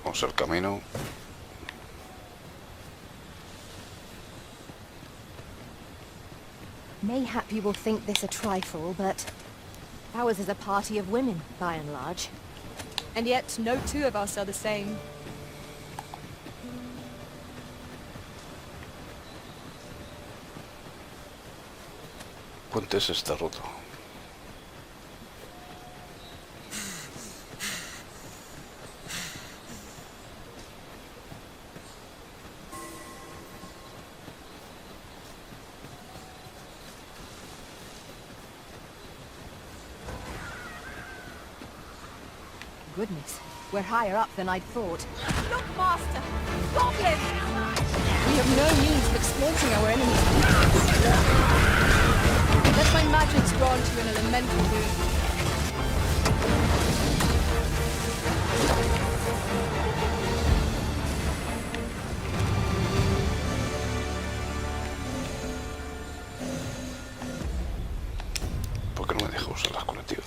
Vamos al camino. Mayhap you will think this a trifle, but ours is a party of women, by and large. And yet, no two of us are the same. Puente ese está roto. Goodness, We're higher up than I'd thought. Look, Master! Goblin! We have no means of exploiting our enemies' weakness. Let my magics grant you an elemental boon. ¿Por qué no me deja usar las curativas?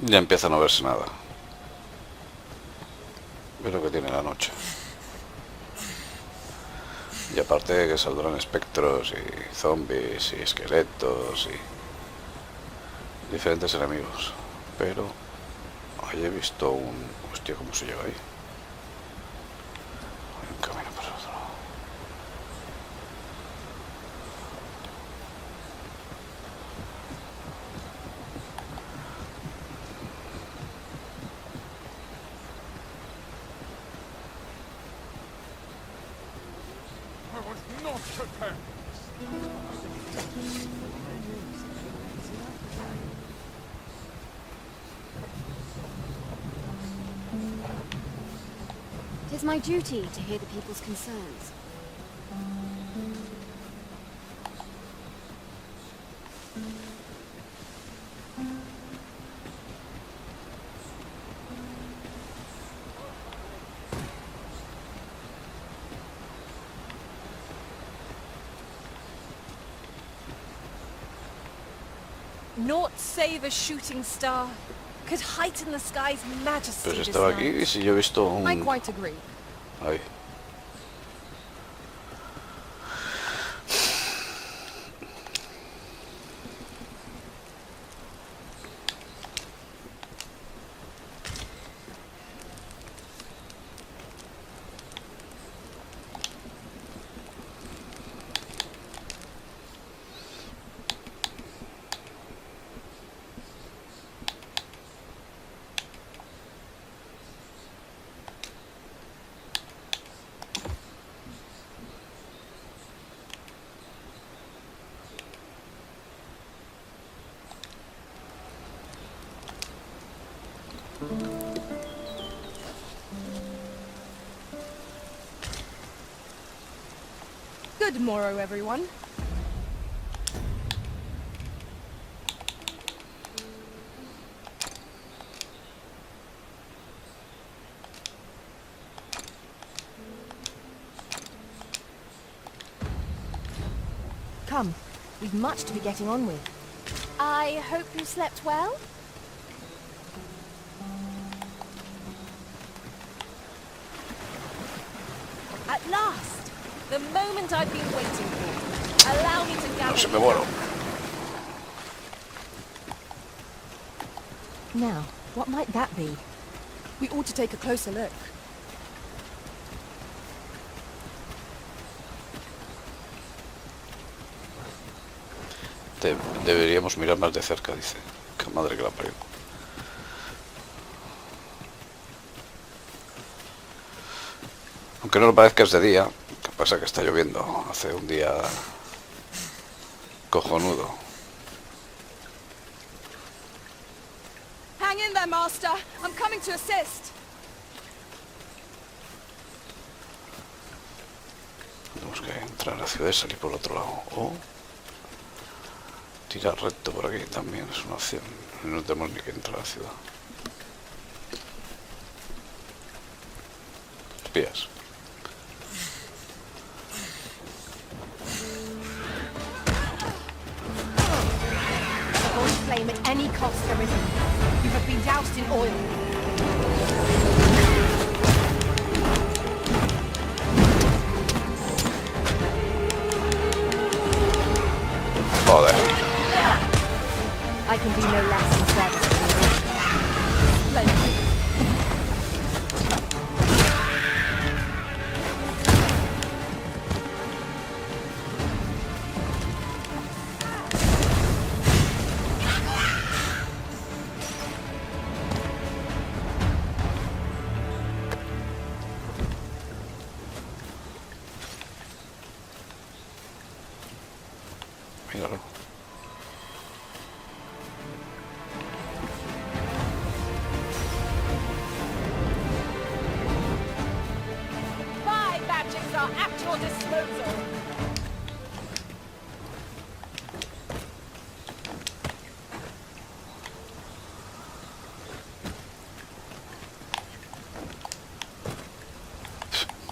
Ya empieza a no verse nada. Ve lo que tiene la noche. Y aparte que saldrán espectros y zombies y esqueletos y diferentes enemigos. Pero ahí he visto un... Hostia, ¿cómo se llega ahí? Hay un camino para el otro lado. I was not prepared. It is my duty to hear the people's concerns. Naught save a shooting star could heighten the sky's majesty. Pues estaba aquí y si yo he visto un... I quite agree. Ahí. Good morrow, everyone. Come, we've much to be getting on with. I hope you slept well? At last! The moment I've been waiting for. Allow me to gather... No se me muero. Now, what might that be? We ought to take a closer look. Deberíamos mirar más de cerca, dice. Qué madre que la parió. Aunque no lo parezca, es de día. ¿Qué pasa? Que está lloviendo. Hace un día cojonudo. Hang in there, Master. I'm coming to assist. Tenemos que entrar a la ciudad y salir por el otro lado. O tirar recto por aquí también es una opción. No tenemos ni que entrar a la ciudad. Espías. Flame at any cost, Arisen. You have been doused in oil. Joder. I can be no less in service to you. Splendid.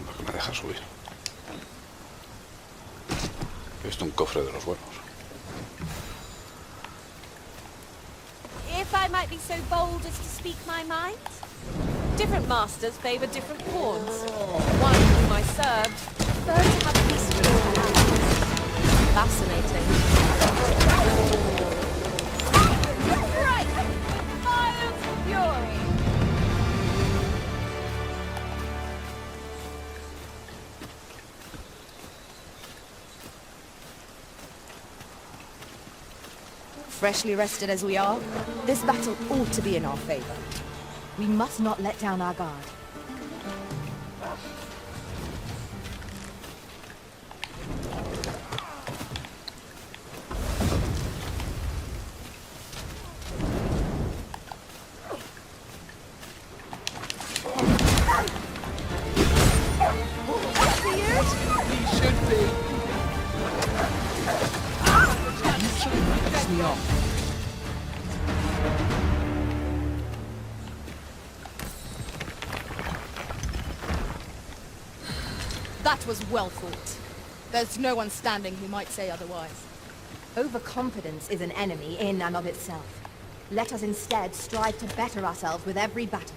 Lo que me deja subir. He visto un cofre de los buenos. If I might be so bold as to speak my mind, different masters favor different pawns. One whom I served preferred to have peace with all allies. Fascinating. Right! With violent fury! Freshly rested as we are, this battle ought to be in our favor. We must not let down our guard. That was well fought. There's no one standing who might say otherwise. Overconfidence is an enemy in and of itself. Let us instead strive to better ourselves with every battle.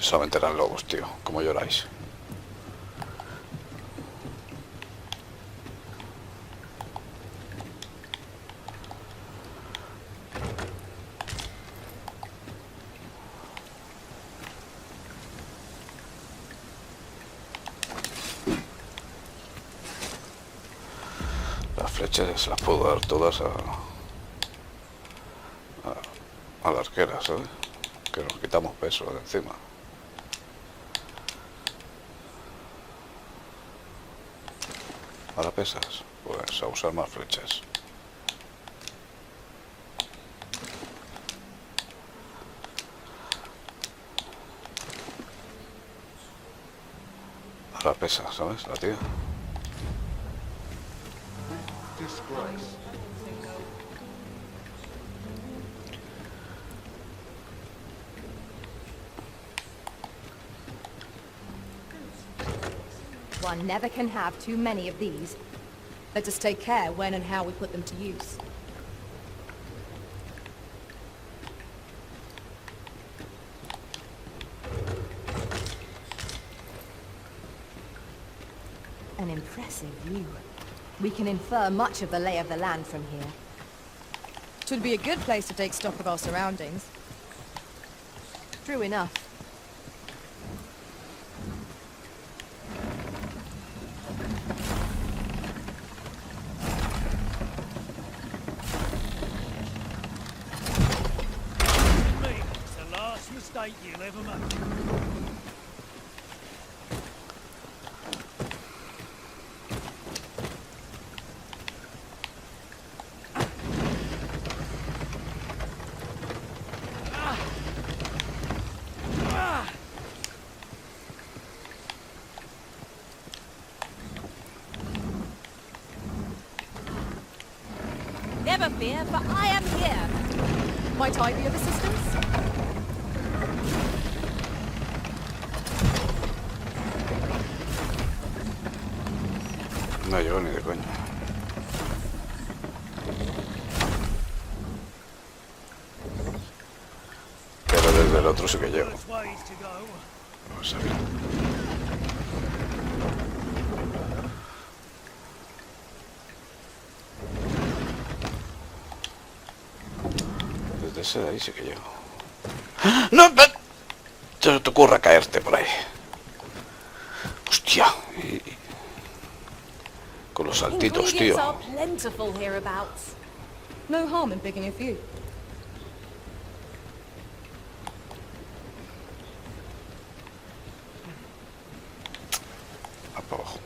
Solamente eran lobos, tío. ¿Cómo lloráis? Las flechas se las puedo dar todas a la arquera, ¿sabes? Que nos quitamos peso de encima. Ahora pesas, pues a usar más flechas. Ahora pesa, ¿sabes? La tía. One never can have too many of these. Let us take care when and how we put them to use. An impressive view. We can infer much of the lay of the land from here. It would be a good place to take stock of our surroundings. True enough. It's the last mistake you'll ever make. Never fear, for I am here. Might I be of assistance? No llego ni de coña. Pero desde el otro sí que llego. No sabía. Desde ese de ahí sí que llego. ¡No! Se te ocurra caerte por ahí. Hostia. Con los saltitos, tío. Ingredients are plentiful hereabouts. No harm in picking a few. Abajo.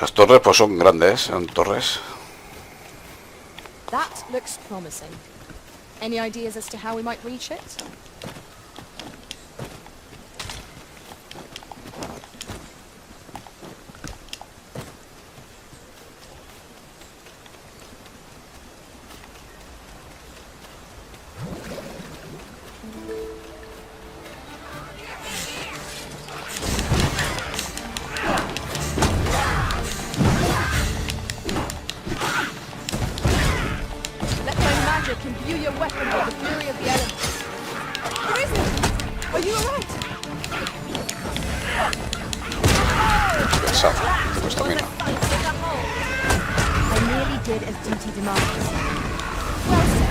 Las torres pues son grandes, son torres. That looks promising. Any ideas as to how we might reach it? weapon with the fury of the elements. Arisen! Are you alright? Pensado, pues también. I merely did as duty demands. Well said.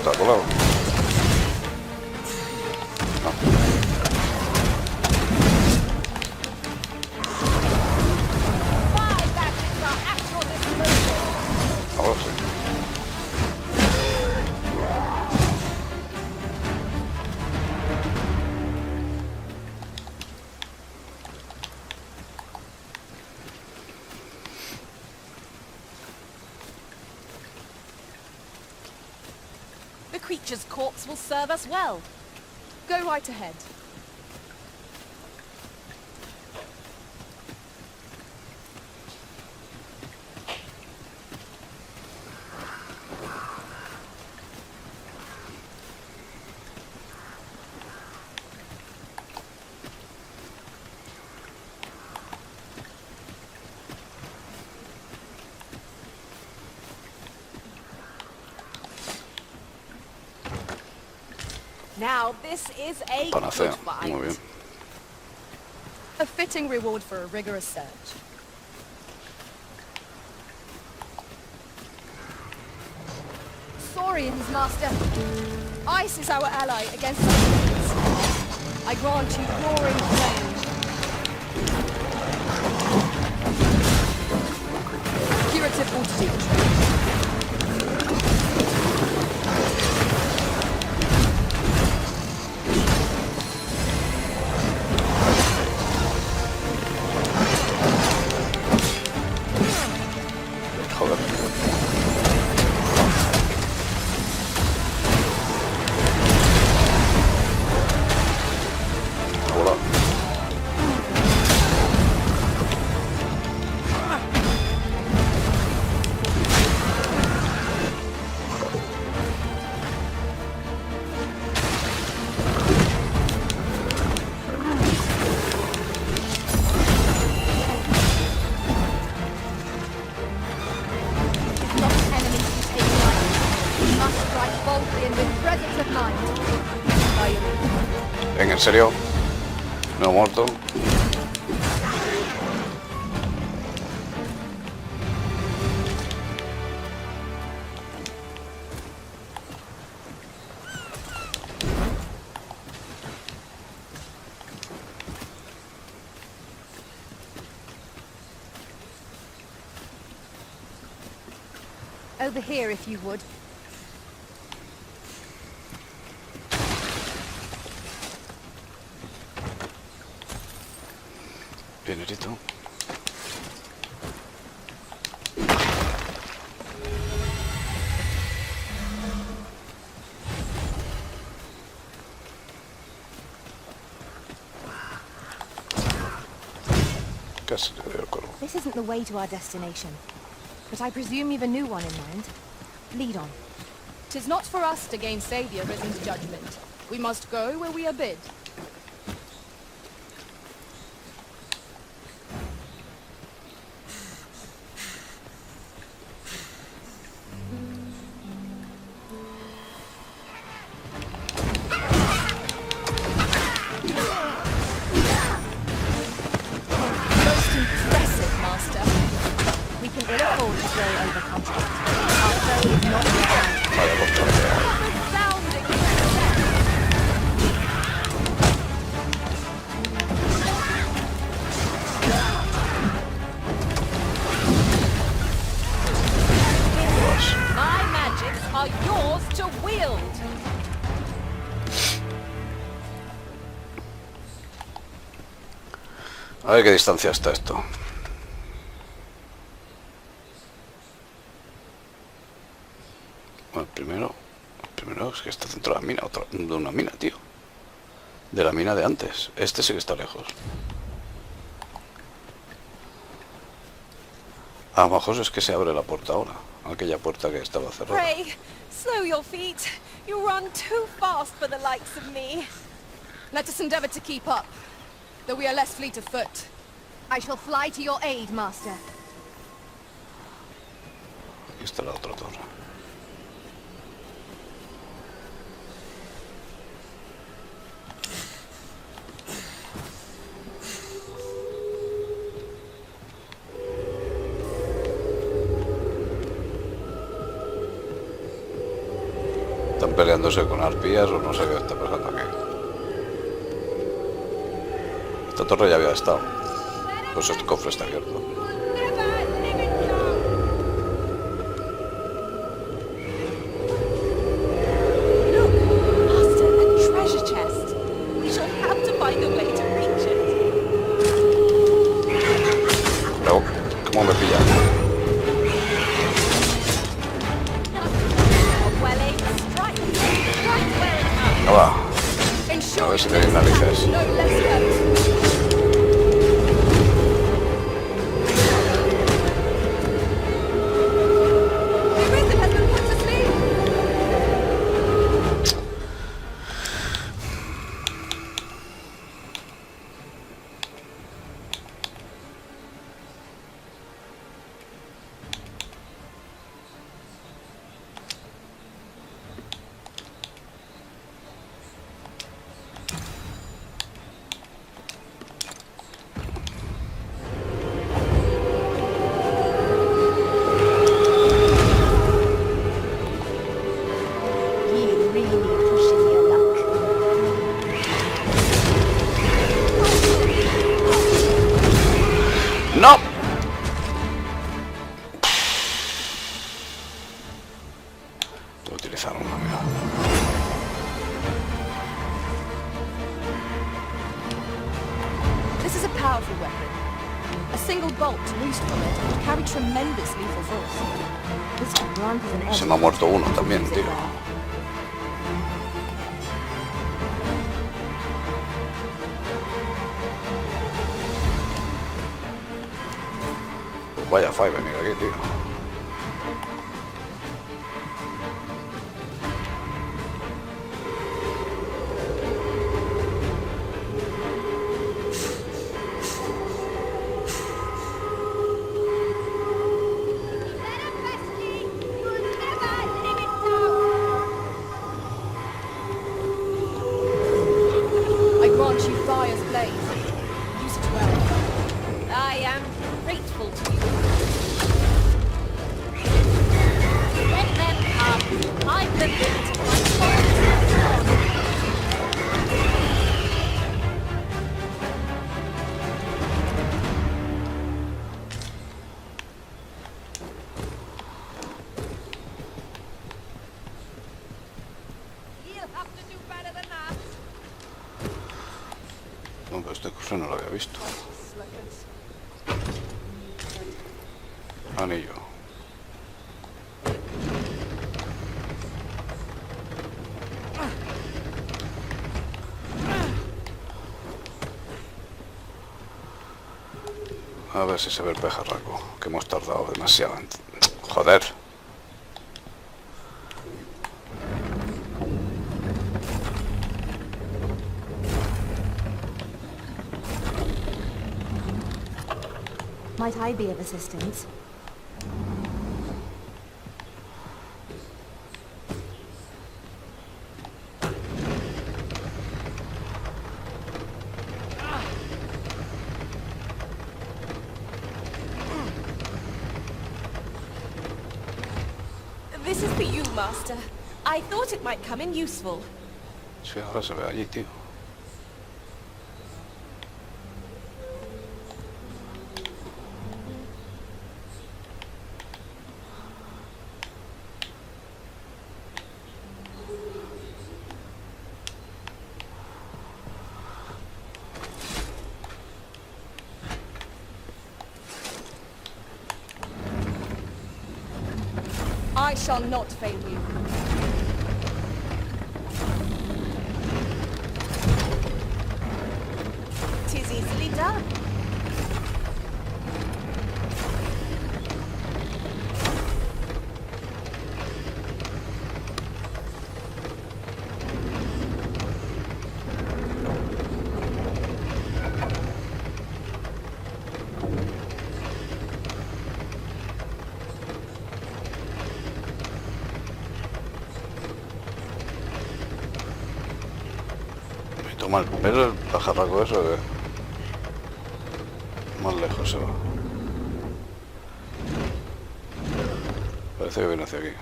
Está colado. Ahora sí. The creature's corpse will serve us well. Go right ahead. Now, this is a Para good hacer. fight. Muy bien. A fitting reward for a rigorous search. Saurians, Master. Ice is our ally against our enemies. I grant you roaring flame. Curative fortitude. Joder. Hola. Not enemies to take life. We must strike boldly and with presence of mind. By your leave. Venga, en serio. No he muerto. Over here, if you would. Bien herito. Casi le doy el cuervo. This isn't the way to our destination. But I presume you've a new one in mind. Lead on. 'Tis not for us to gainsay the Arisen's judgment. We must go where we are bid. overconfident. Our foe is not behind. Vaya control. Resounding my magics are yours to wield. A ver qué distancia está esto. Bueno, el primero es que está dentro de la mina, de una mina, tío. De la mina de antes. Este sí que está lejos. A lo mejor es que se abre la puerta ahora. Aquella puerta que estaba cerrada. Pray, slow your feet. You run too fast for the likes of me. Let us endeavor to keep up, though we are less fleet of foot. I shall fly to your aid, master. Aquí está la otra torre. Están peleándose con arpías o no sé qué está pasando aquí. Esta torre ya había estado. Pues este cofre está abierto. Pero, ¿cómo me pillan? No va. A ver si tenéis narices. ¡No! Voy a utilizar una, mira. This is a powerful weapon. A single bolt loosed from it would carry tremendous lethal force. This could grant us an edge. Se me ha muerto uno también, tío. Pues vaya five, mira aquí, tío. I grant you fire's blaze. Use it well. I am grateful to you. Let them come. I'm the victim of my fault. You'll have to do better than that. No, pero este cofre no lo había visto. Anillo. A ver si se ve el pejarraco, que hemos tardado demasiado. Joder. Might I be of assistance? This is for you, Master. I thought it might come in useful. Sí, ahora se ve allí, tío. I shall not fail you. Tis easily done. Toma el pelo, el pajarraco eso que... Más lejos se va. Parece que viene hacia aquí.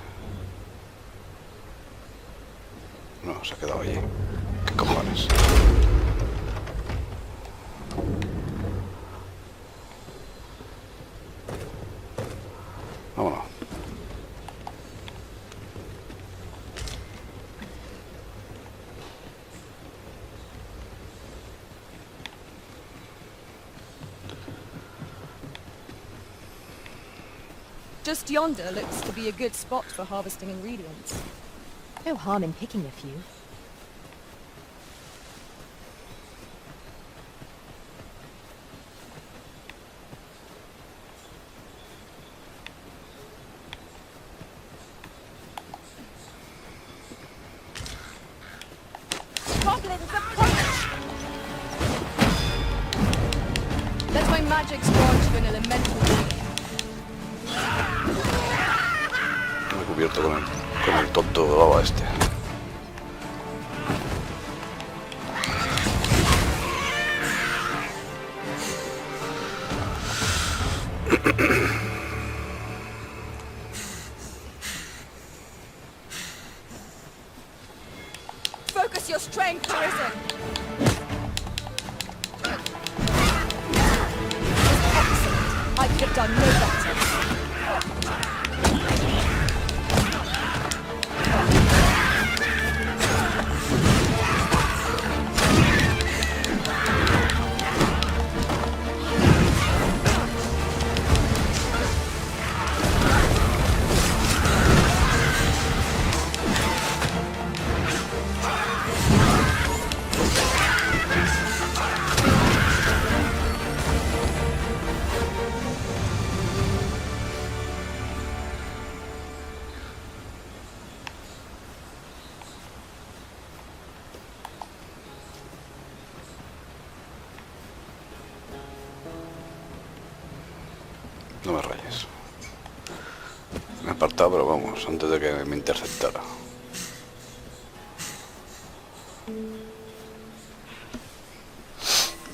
No, se ha quedado allí. ¿Qué cojones? Vámonos. Just yonder looks to be a good spot for harvesting ingredients. No harm in picking a few. Goblins approach! Let my magic squash you an elemental being. Me he cubierto con el tonto baba este. Focus your strength, Arisen. Excellent. I could have done no better. No me rayes. Me he apartado, pero vamos, antes de que me interceptara.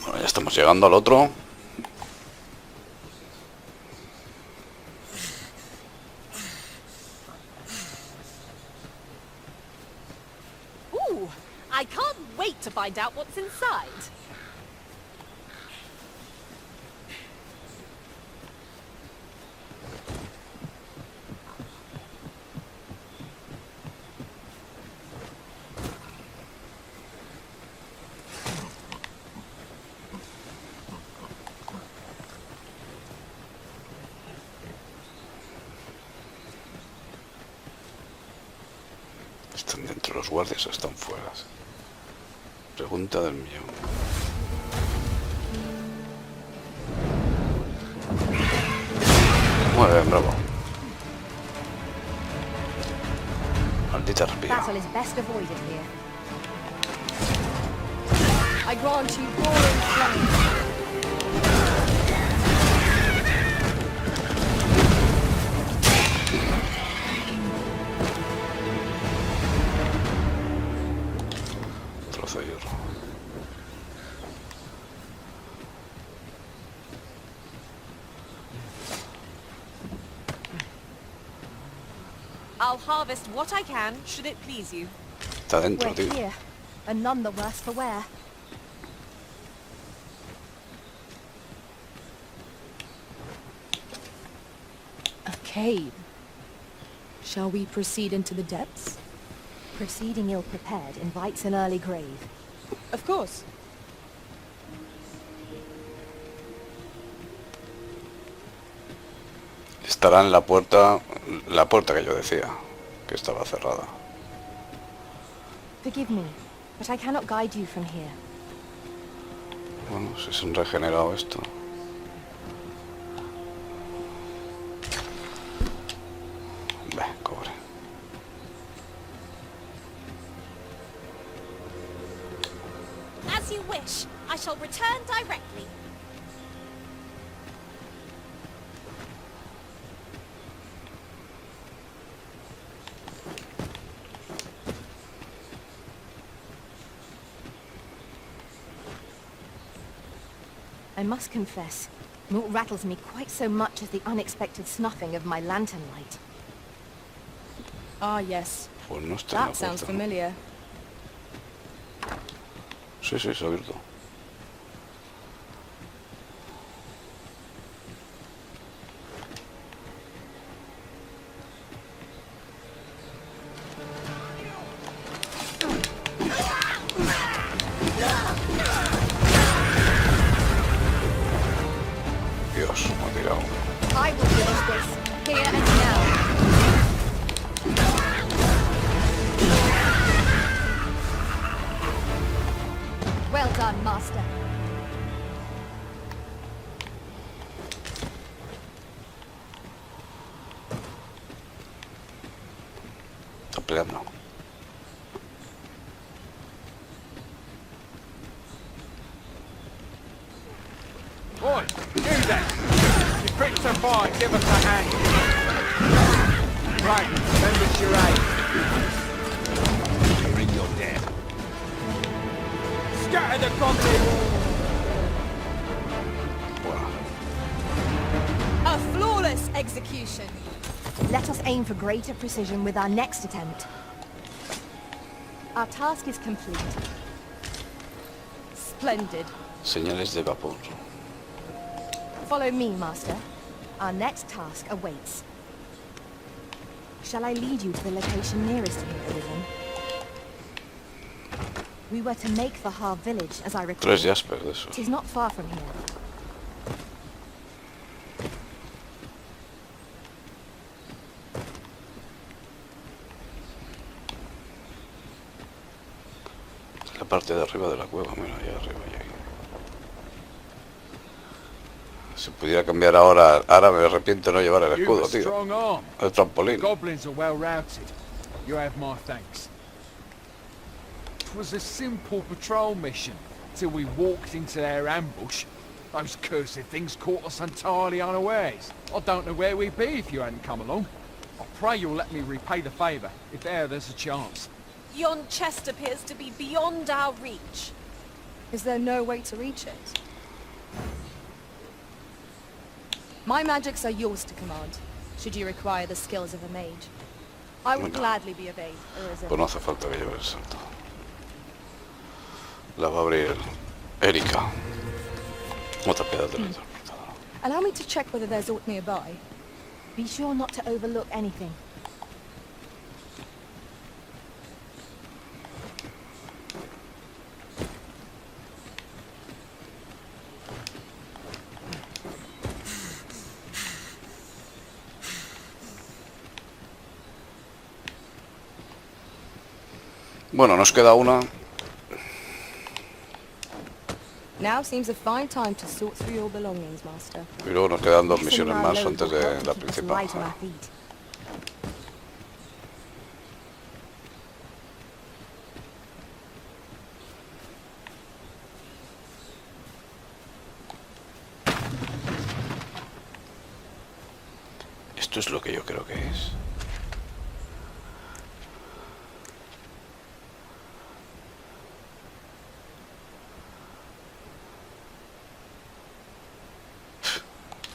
Bueno, ya estamos llegando al otro. Ooh, I can't wait to find out what's inside. ¿Están dentro los guardias o están fuera? Pregunta del millón. Muy bien, bravo. Maldita arpía. Battle is best avoided here. I grant you roaring flame. Trozo de hierro. I'll harvest what I can, should it please you. Está dentro, We're tío. here, and none the worse for wear. A cave. Shall we proceed into the depths? Proceeding ill-prepared invites an early grave. Of course. Estará en la puerta que yo decía, que estaba cerrada. Forgive me, but I cannot guide you from here. Bueno, si se han regenerado esto. Cobre. As you wish. I shall return directly. I must confess, naught rattles me quite so much as the unexpected snuffing of my lantern light. Ah, yes. Pues no está en la That sounds puerta. familiar. Sí, sí, se ha abierto. Dios, me ha tirado. I will finish this, here and now. Well done, Master. Está peleando. Oi, you then! You quick to fight, give us a hand. Right, remember your aid. You're in your debt. Scatter the goblins! Bueno, A flawless execution. Let us aim for greater precision with our next attempt. Our task is complete. Splendid. señales de vapor. Follow me, Master. Our next task awaits. Shall I lead you to the location nearest here, Arisen? We were to make the HARVE village, as I recall. 3 jaspers de eso. It is not far from here. La parte de arriba de la cueva, mira, allá arriba y ahí. Si pudiera cambiar ahora me arrepiento de no llevar el escudo, tío. El trampolín. Goblins are well routed. You have my thanks. It was a simple patrol mission till we walked into their ambush. Those cursed things caught us entirely unawares. I don't know where we'd be if you hadn't come along. I pray you'll let me repay the favour if there's a chance. Yon chest appears to be beyond our reach. Is there no way to reach it? My magics are yours to command, should you require the skills of a mage. I would gladly be obeyed, Arisen. Pues no hace falta que lleve el salto. La va a abrir Erika. Otra piedra teletransportada. Allow me to check whether there's aught nearby. Be sure not to overlook anything. Bueno, nos queda una. Now seems a fine time to sort through your belongings, Master. Y luego nos quedan 2 Lessening misiones our más load antes will de help la to keep us principal. light on our feet. Esto es lo que yo creo que es.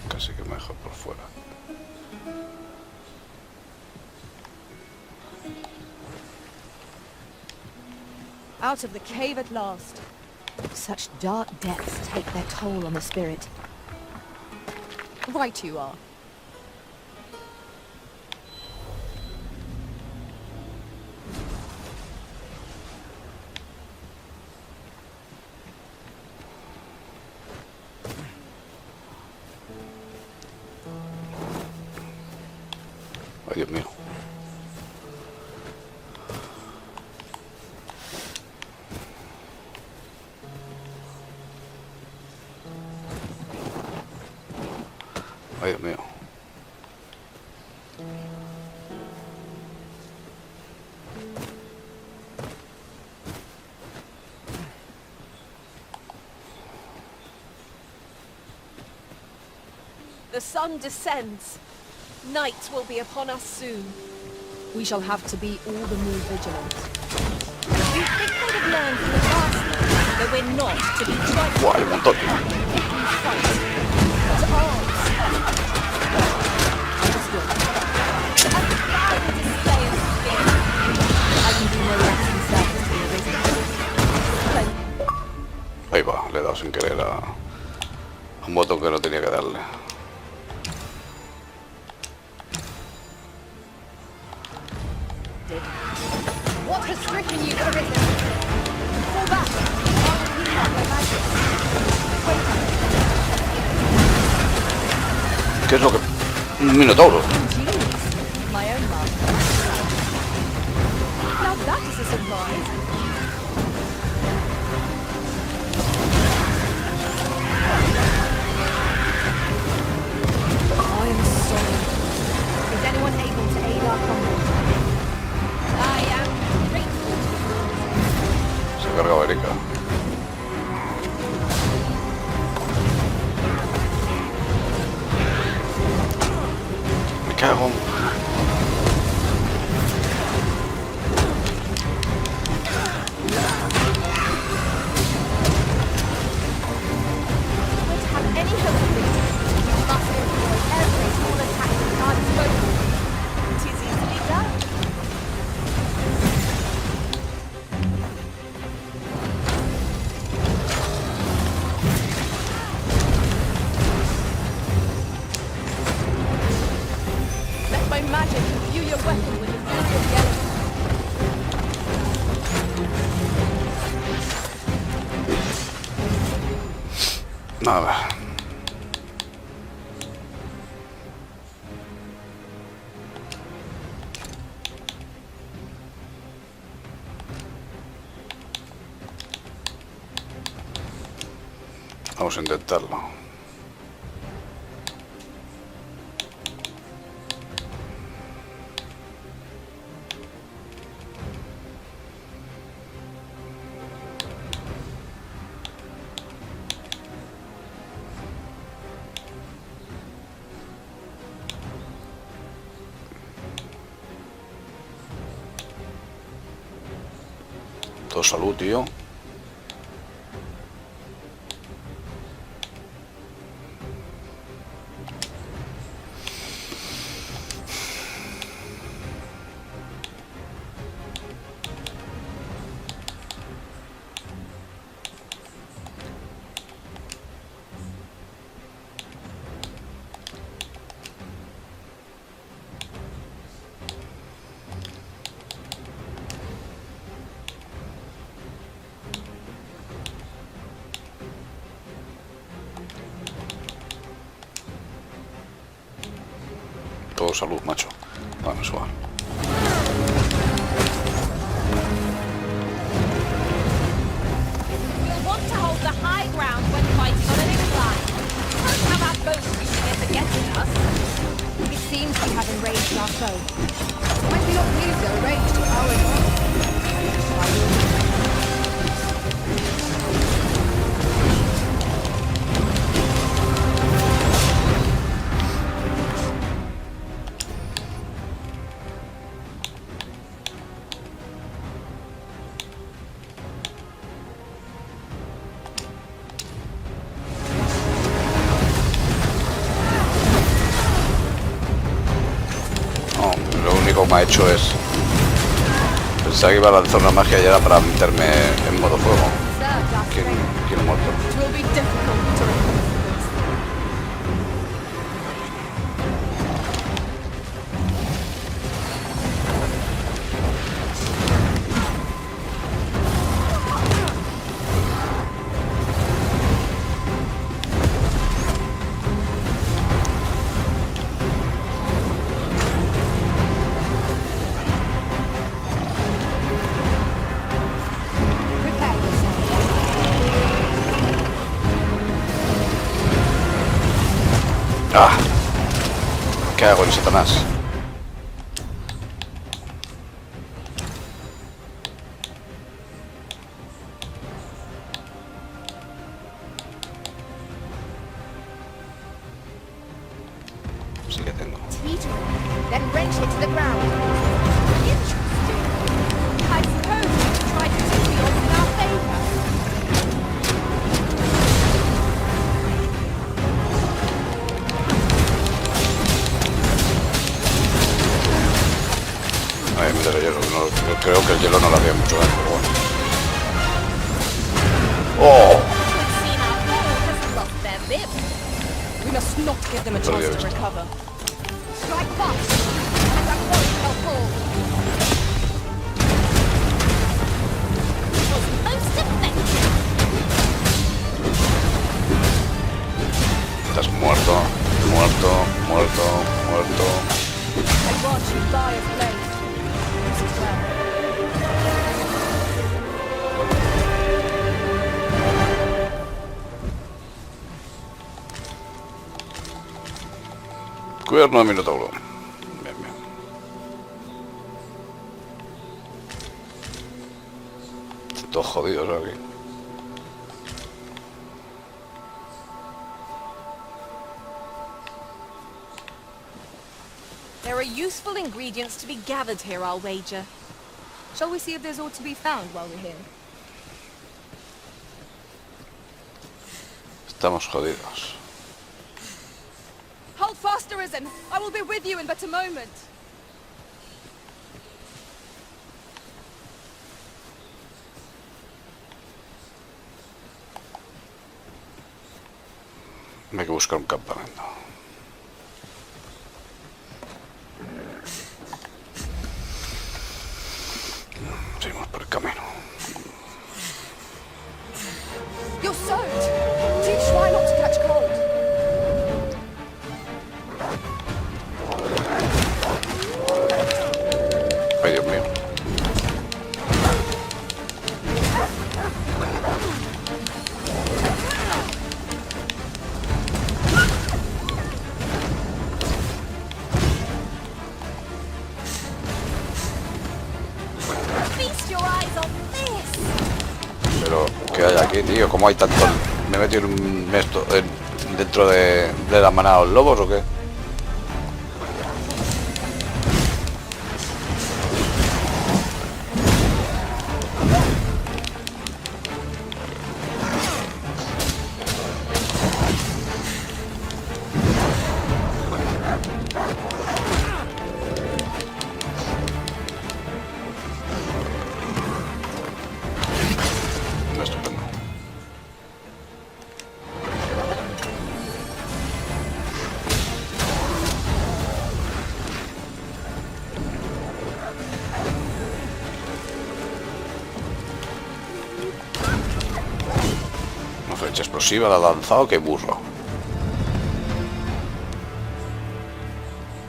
Casi que me dejo por fuera. Out of the cave at last. Such dark depths take their toll on the spirit. Right you are. Ay, Dios mío. Ay, Dios mío. The sun descends. Night will be upon us soon. We shall have to be all the more vigilant. You think they'd have learned from the past that we're not to be trifled Buah, hay un montón. to arms. Understood. A thousand display of fear. I can do no less than service to your wisdom. Ahí va, le he dado sin querer a un botón que no tenía que darle. What has stricken you, Arisen? Fall back. I'll heal up my magic. Wait ¿Qué es lo que...? Un minotauro. Genius. My own master. Now that is a surprise. I am sorry. Is anyone able to aid our combat? I am grateful. Se ha cargado Erika. Me cago en... Don't have any hope of this. You must employ every small attack at our disposal. It is easily done. Let my magic imbue your weapon with the fury of the elements. Nada. Vamos a intentarlo. Todo salud, tío. Todo salud, macho. Vamos, suave. We'll want to hold the high ground when fighting on an incline. Can't have our boats using it against us. It seems we have enraged our foe. Might we not use their rage to our advantage? No, lo único que me ha hecho es Pensaba que iba a lanzar una magia y era para meterme en modo fuego. ¿Quién ha muerto? ¡Ah! ¿Qué hago en Satanás? Sí que tengo. Then wrench it to the ground. Interesting. I suppose you tried to tip the odds in our favor. Ay, mira el hielo. No, creo que el hielo no le hacía mucho daño, pero bueno. ¡Oh! We must not give them a chance to recover. Strike fast. And that voice shall fall. Most effective. Estás muerto, muerto, muerto, muerto. I watch you die as blade. This is well. Cuerno de minotauro. Bien, bien. Están todos jodidos aquí. There are useful ingredients to be gathered here, I'll wager. Shall we see if there's aught to be found while we're here? Estamos jodidos. Hold fast, Arisen! I will be with you in but a moment! Hay que buscar un campamento. Seguimos por el camino. You're soaked! Teach try not to catch cold. Ay, Dios mío. Feast your eyes on this. Pero, ¿qué hay aquí, tío? ¿Cómo hay tanto? ¿Me he metido dentro de la manada de los lobos o qué? Estupendo. Una flecha explosiva la ha lanzado, qué burro.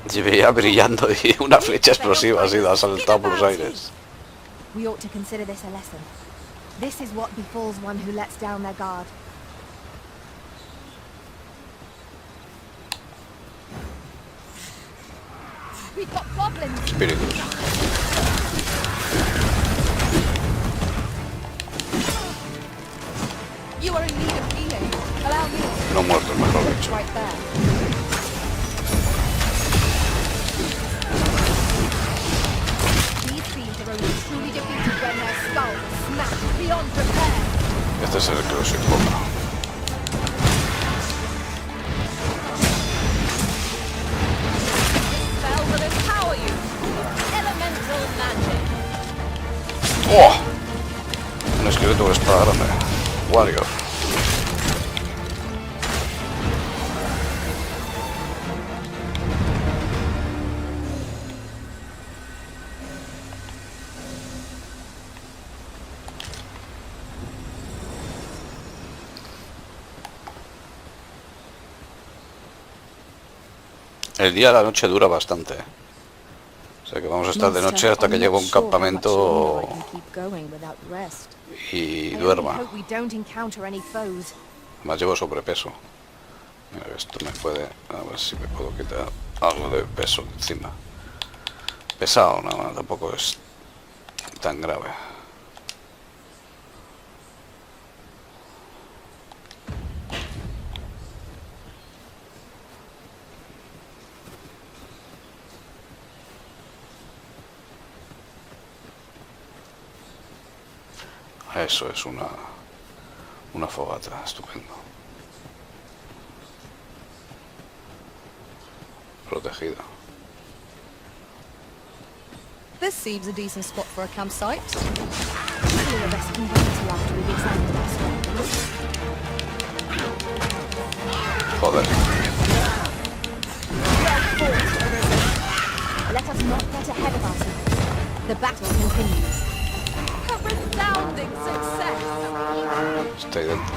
Se veía brillando y una flecha explosiva así la ha saltado por los aires. We ought to consider this a lesson. This is what befalls one who lets down their guard. We've got goblins. Espíritus. You are in need of healing. Allow me. No muertos, mejor dicho. Right there. These fiends are only truly defeated when their skulls are smashed beyond repair. Este es el que los invoca. Spell will empower you. Elemental magic. ¡Oh! Un esqueleto con espada grande. Warrior. El día a la noche dura bastante. O sea que vamos a estar de noche hasta que llegue un campamento y duerma. Además llevo sobrepeso. Mira, esto me puede... A ver si me puedo quitar algo de peso encima. Pesado, nada, tampoco es tan grave. Eso es una fogata, estupendo. Protegida. This seems a decent spot for a campsite. Surely the rest can wait till after we've examined our surroundings. Joder. Let us not get ahead of ourselves. The battle continues. A resounding success! Estoy dentro.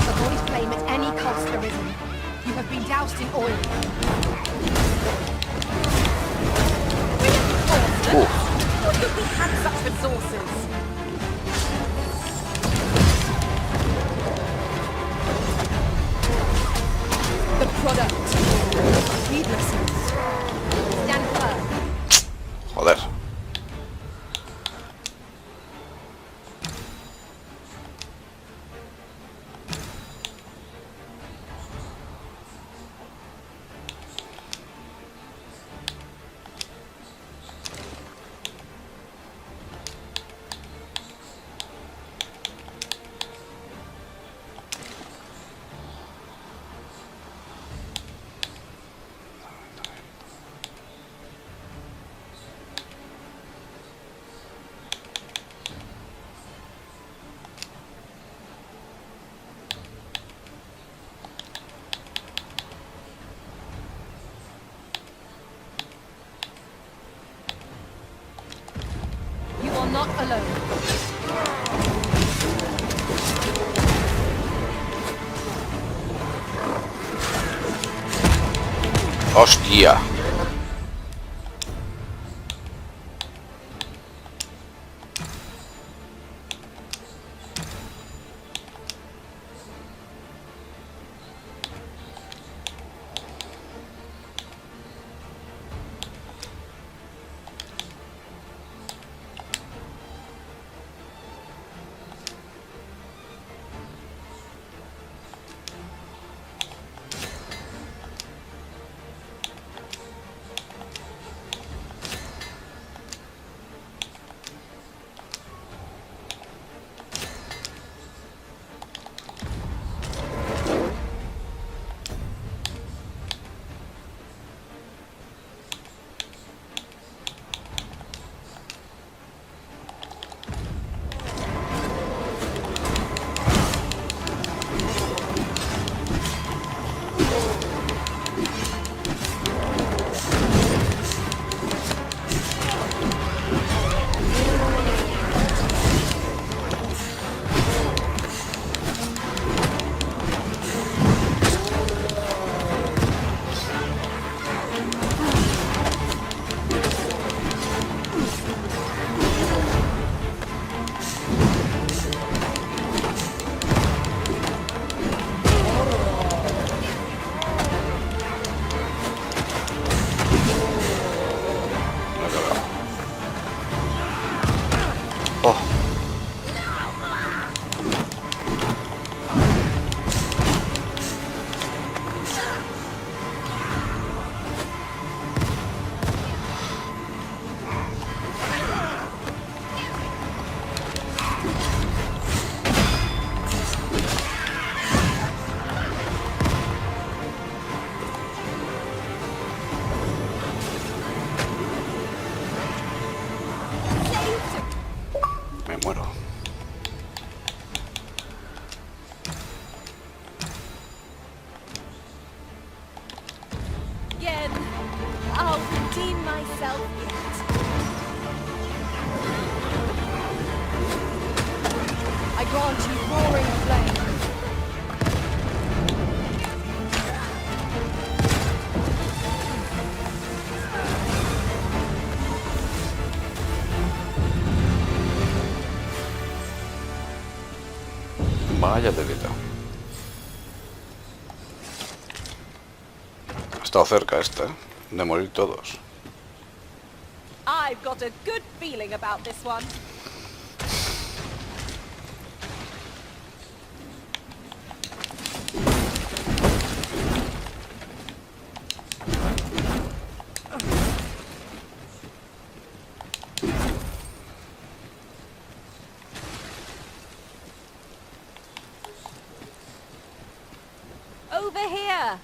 Avoid flame at any cost, Arisen. You have been doused in oil. What if we had such resources? The product. Heedlessness. Stand firm. Joder. You are not alone. ¡Hostia! I'll redeem myself yet. I grant you roaring flame. Vaya delito. Ha estado cerca esta, ¿eh? De morir todos. I've got a good feeling about this one. Over here.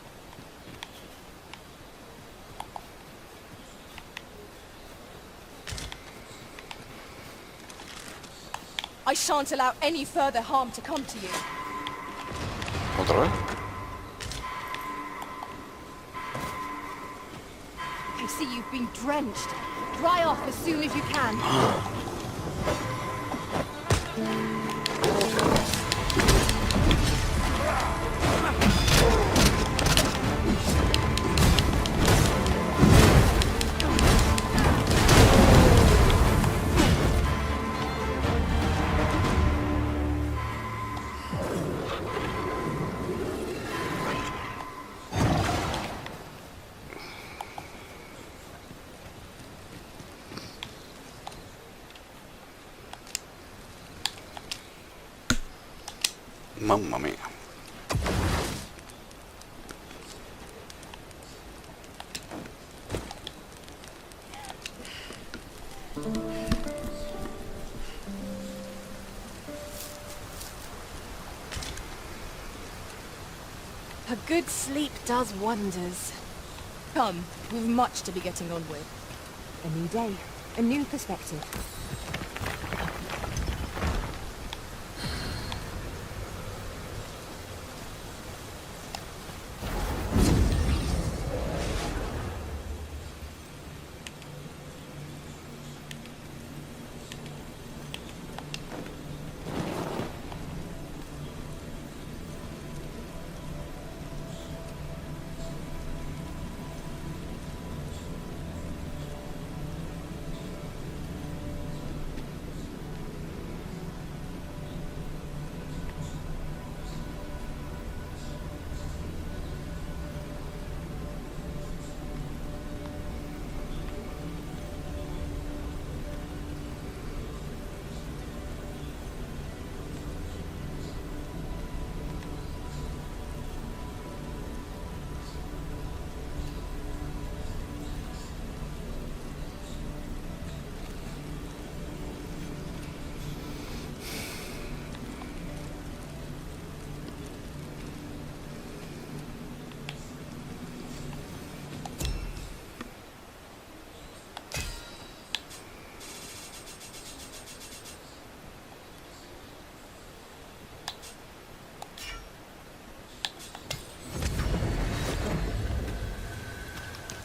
I shan't allow any further harm to come to you. ¿Otra vez? I see you've been drenched. Dry off as soon as you can. Mamma mía. A good sleep does wonders. Come, we've much to be getting on with. A new day, a new perspective.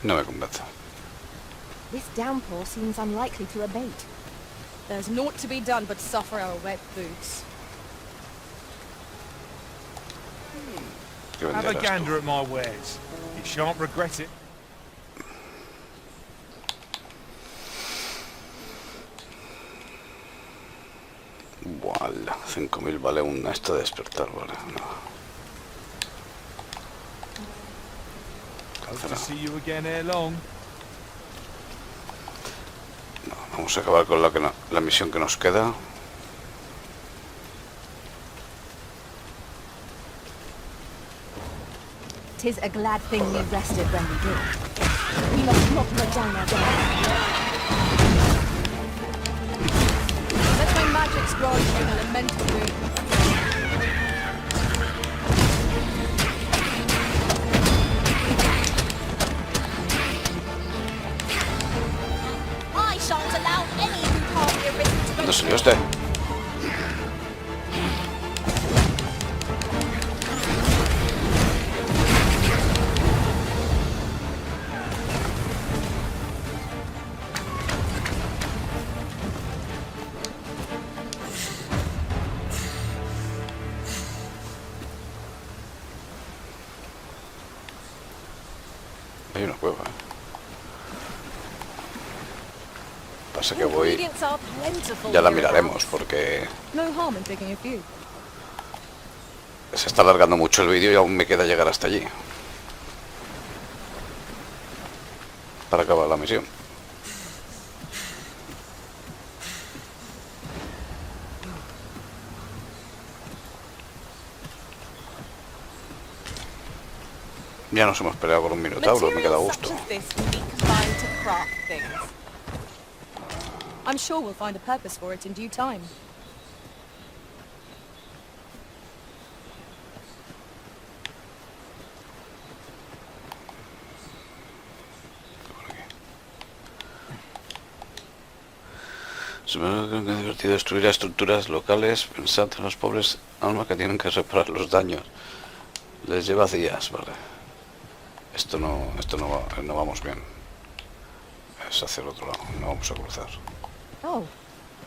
No me convence. This downpour seems unlikely to abate. There's naught to be done but suffer our wet boots. ¿Qué Have a venderás gander tú? at my wares. You shan't regret it. Vale, 5.000 vale un esto de despertar, vale. No. Hope to Cancelado. see you again ere long. No, vamos a acabar con la misión que nos queda. Tis a glad thing we rested when we did. We must not let down our guard. Let my magics grant you an elemental boon. I shan't allow any who can't be arisen to ¿Dónde salió este? Hay una cueva, Pasa que voy... Ingredients are plentiful Ya la hereabouts. miraremos porque No harm in picking a few. se está alargando mucho el vídeo y aún me queda llegar hasta allí para acabar la misión. Ya nos hemos peleado con un minotauro, me queda a Materials gusto. such as this can be combined to craft things. I'm sure we'll find a purpose for it in due time. Es divertido destruir estructuras locales. Pensad en los pobres almas que tienen que reparar los daños. Les lleva días, vale. Esto no vamos bien. Es hacia el otro lado, no vamos a cruzar. Oh,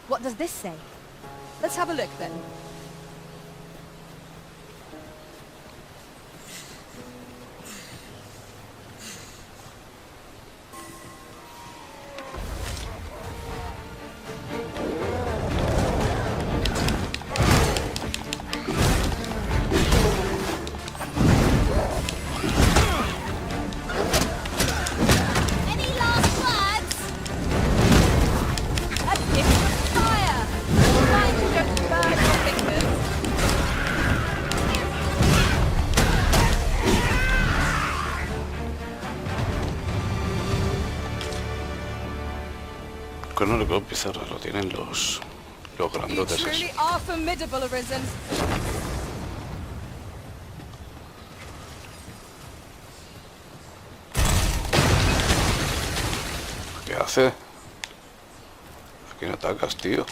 what does this say? Let's have a look then. Any last words? A gift of fire! Mind you don't burn your fingers. Con el golpe pizarra lo tienen los You grandotes truly esos. are formidable, Arisen. ¿Qué hace? ¿A quién atacas, tío?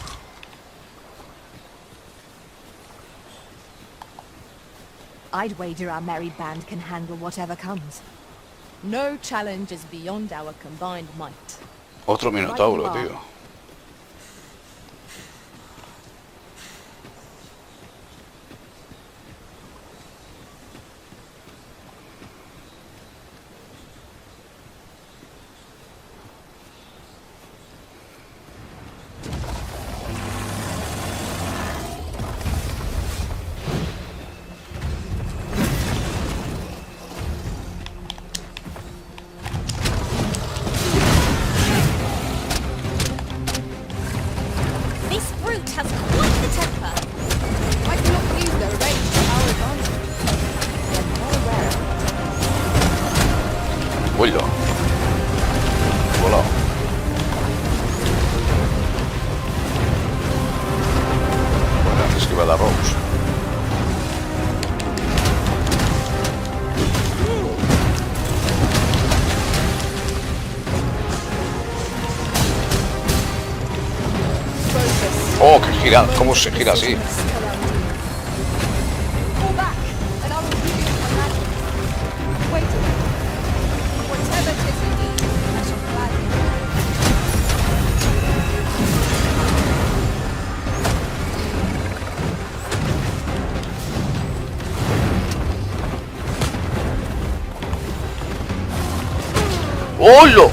I'd wager our merry band can handle whatever comes. No challenge is beyond our combined might. Otro minotauro, tío. This brute has quite the temper. I cannot use their range to our advantage. They're more aware of Vuelo. Volado. Buena esquivada Rose. Oh, que gira, ¿cómo se gira así? Fall back, and I will give you my magic. Wait a minute. Whatever 'tis you need, I shall gladly. ¡Hola!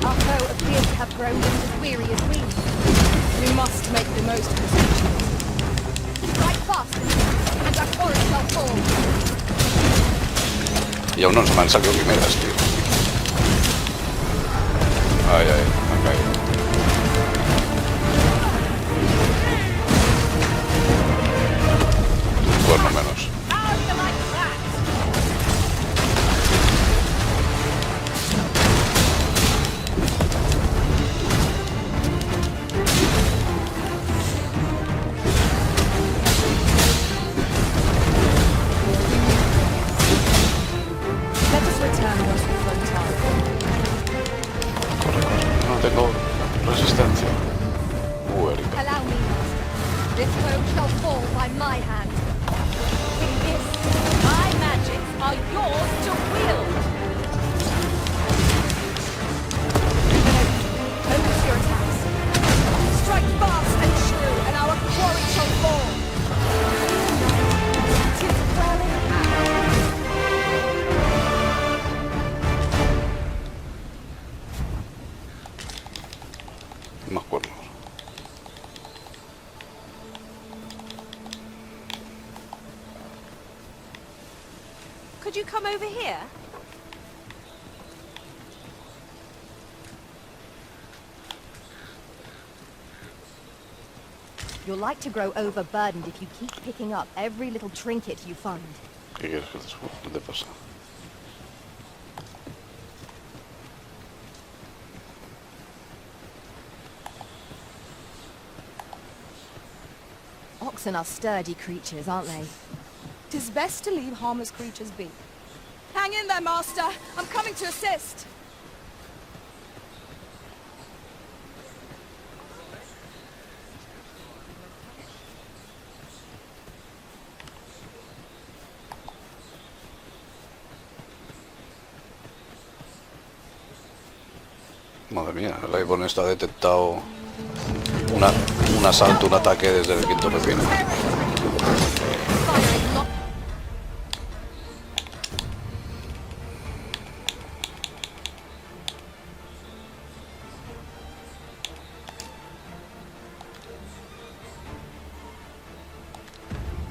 Our foe appears to have grown just as weary as we. We must make the most of this opportunity. Strike fast, and our forest shall fall. Y aún no se me han salido quimeras, tío. Ay, ay, me ha caído. Un cuerno menos. How do you like that? Let us return once we've run time. Corre, corre, no tengo... Could you come over here? You're like to grow overburdened if you keep picking up every little trinket you find. ¿Qué quieres que te pasa? Oxen are sturdy creatures, aren't they? 'Tis best to leave harmless creatures be. Hang in there, Master. I'm coming to assist. Madre mía, el Ivonne está detectado un asalto, un ataque desde el quinto pepino.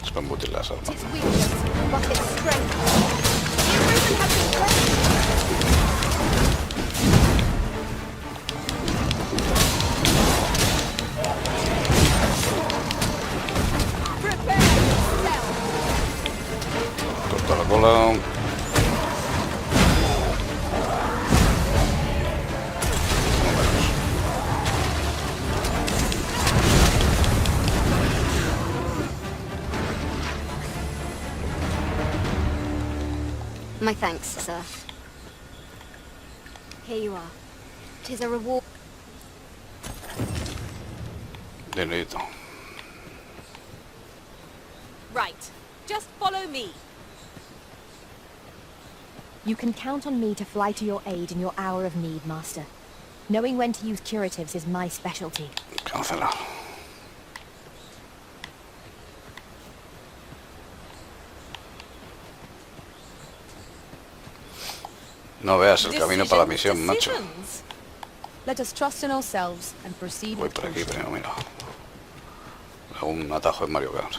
Es para embutir las armas. Its weakness, but its strength. The Arisen has been blessed. Prepare yourself. Corta la cola. My thanks, sir. Here you are. 'Tis a reward. Dinerito. Right. Just follow me. You can count on me to fly to your aid in your hour of need, Master. Knowing when to use curatives is my specialty. Cancela. No veas el camino para la misión, macho. Decisions. Let us trust in ourselves and proceed Voy with por aquí caution. primero, mira. Hago un atajo en Mario Kart.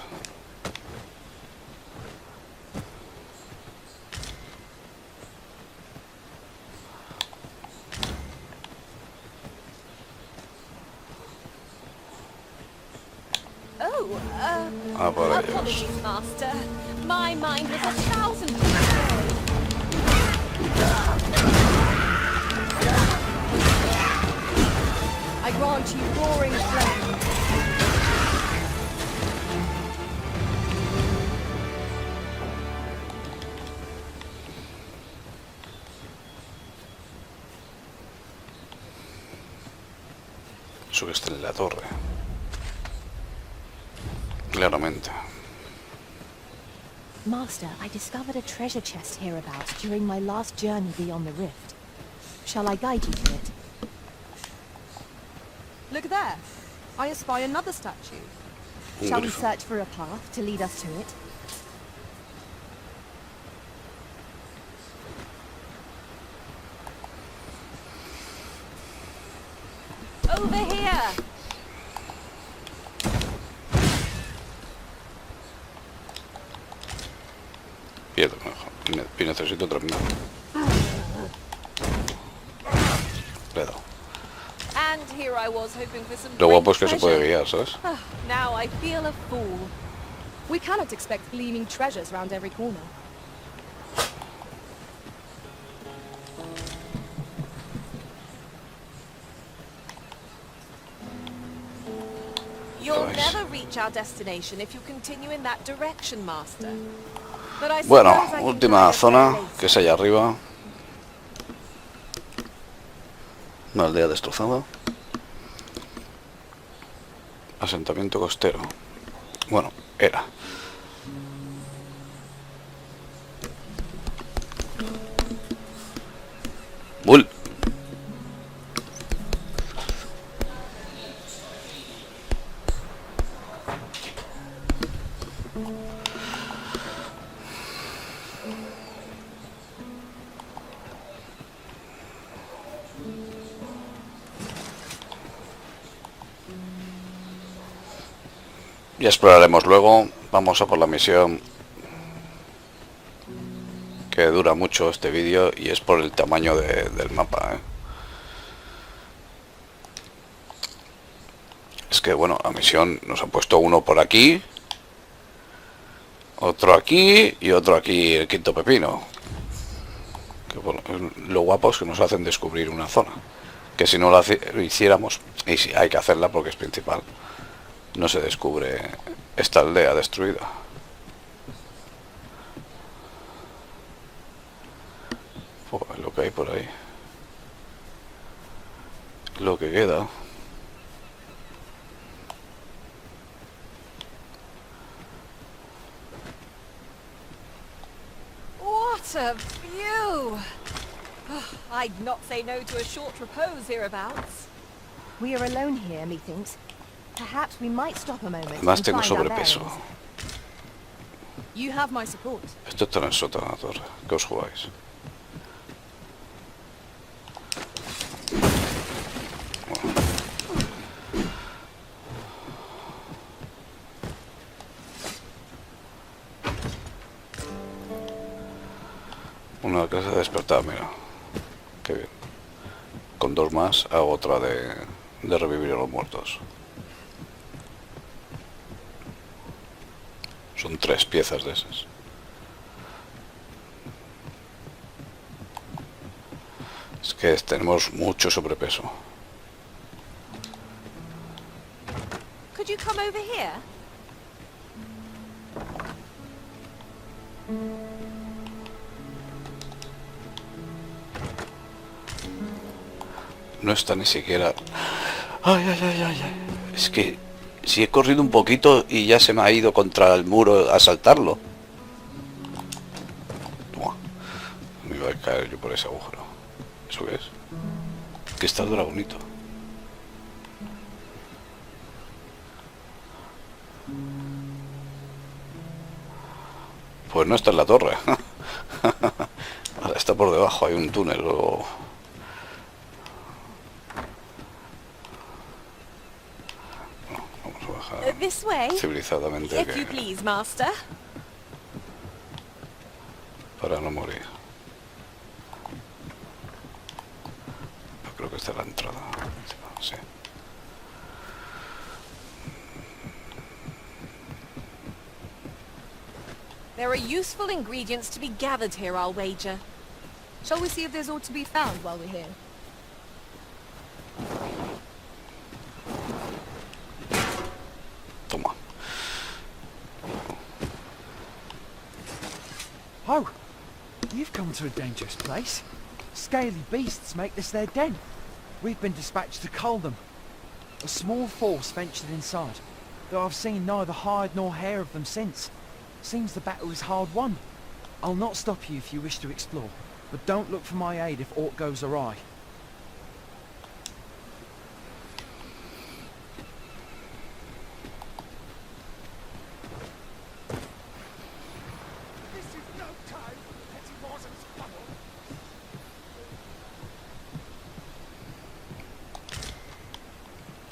Oh, Ah, por ellos. apologies, Master. My mind was 1,000 feet away. I grant you roaring flame. Subiste en la torre. Claramente. Master, I discovered a treasure chest hereabouts during my last journey beyond the rift. Shall I guide you to it? Look there. I espy another statue. Un Shall we grifo. search for a path to lead us to it? Over here. Pierdo mejor. Y necesito 3.000. Le he dado. And here I was hoping for some Lo great guapo es que se puede treasure. guiar, ¿sabes? Now I feel a fool. We cannot expect gleaming treasures round every corner. You'll Nice. never reach our destination if you continue in that direction, Master. But I Bueno, suppose I can última guide us zona, there later. que es allá arriba. Una aldea destrozada. Asentamiento costero. Bueno, era. ¡Bull! Ya exploraremos luego. Vamos a por la misión que dura mucho este vídeo y es por el tamaño del mapa, ¿eh? Es que bueno, a misión nos ha puesto uno por aquí, otro aquí y otro aquí, el quinto pepino. Que bueno, lo guapo es que nos hacen descubrir una zona, que si no lo hiciéramos, y si hay que hacerla porque es principal, no se descubre esta aldea destruida. Lo que hay por ahí, lo que queda. What a view! I'd not say no to a short repose hereabouts. We are alone here, methinks. Perhaps we might stop a moment. Además and tengo find our sobrepeso. bearings. You have my support. Esto está en el sótano, la torre. ¿Qué os jugáis? Una clase de despertar, mira. Qué bien. Con 2 más hago otra de revivir a los muertos. Son 3 piezas de esas. Es que tenemos mucho sobrepeso. Could you come over here? No está ni siquiera... Ay, ay, ay, ay, ay. Es que si he corrido un poquito y ya se me ha ido contra el muro a saltarlo. Buah, me iba a caer yo por ese agujero. ¿Eso qué es? Que está el dragonito. Pues no está en la torre. Ahora está por debajo, hay un túnel o... This way, civilizadamente if you please, master. Para no morir. Yo creo que esta es la entrada. Sí. There are useful ingredients to be gathered here, I'll wager. Shall we see if there's aught to be found while we're here? Toma. Oh, you've come to a dangerous place. Scaly beasts make this their den. We've been dispatched to cull them. A small force ventured inside, though I've seen neither hide nor hair of them since. Seems the battle is hard won. I'll not stop you if you wish to explore, but don't look for my aid if aught goes awry.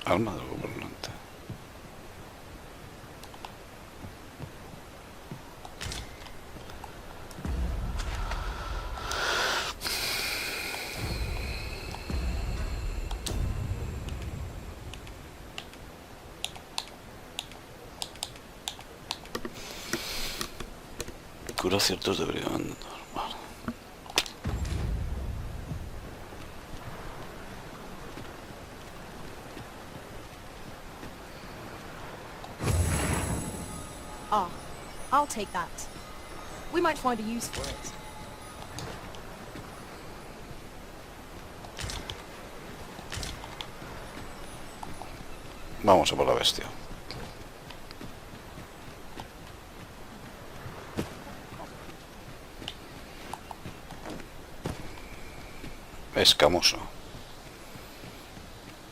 Alma del gobernante. Cura ciertos deberían normal. Ah, I'll take that. We might find a use for it. Vamos a por la bestia. Escamoso.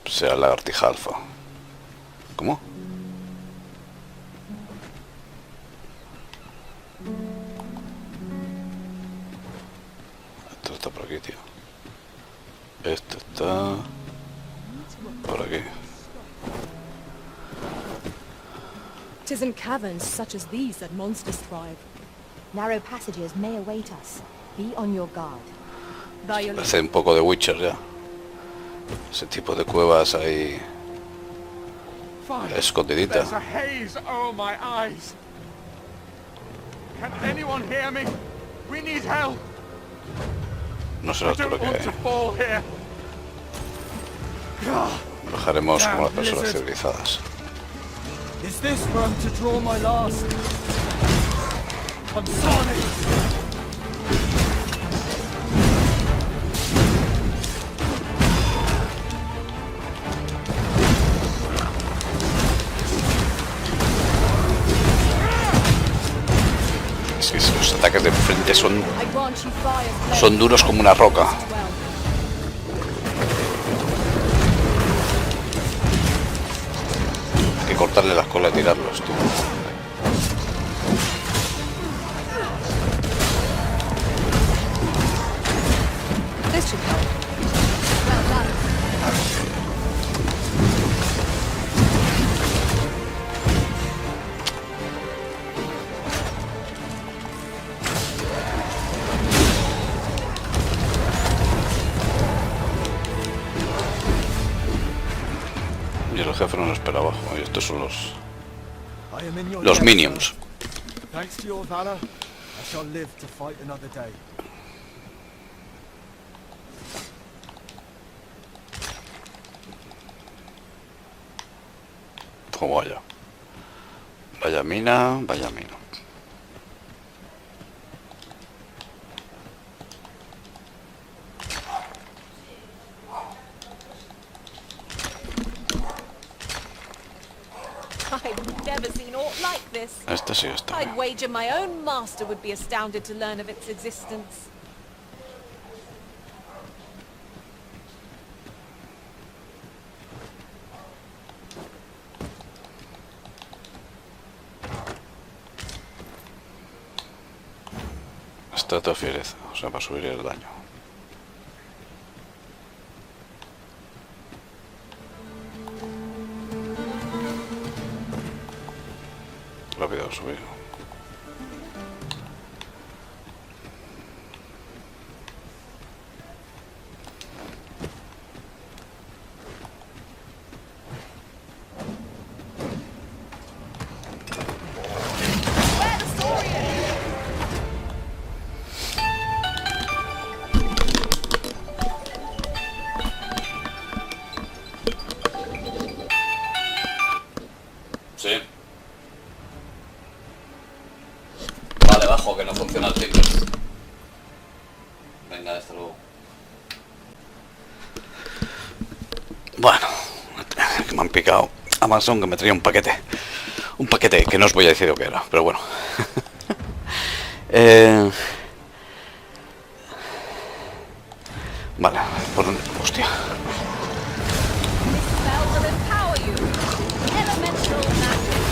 Sea lagartija alfa. ¿Cómo? Esto está por aquí, tío. Esto está por aquí. 'Tis in caverns such as these that monsters thrive. Narrow passages may await us. Be on your guard. Parece un poco de Witcher ya. Ese tipo de cuevas ahí escondidita. There's a haze over my eyes. Can anyone hear me? We need help. No sé I lo don't que want to fall here. bajaremos como las personas civilizadas. Is this where I'm to draw my last? I'm sorry. Es que los ataques de frente son I grant you fire's duros como una roca. Hay que cortarle las colas y tirarlos, tío. This should help. Well done. Y el jefe nos espera abajo. Y estos son I am in your los debt, minions. sir. Thanks to your valor, I shall live to fight another day. Pues vaya. Vaya mina, vaya mina. I've never seen aught like this. Este sí está. I'd wager my own master would be astounded to learn of its existence. Estrato fiereza, o sea, para subir el daño. Rápido subir. Sí. Vale, bajo, que no funciona el ciclo. Venga, hasta luego. Bueno, que me han picado Amazon, que me traía un paquete. Un paquete que no os voy a decir lo que era, pero bueno. Vale, por dónde. Hostia. This spell will empower you. Elemental magic.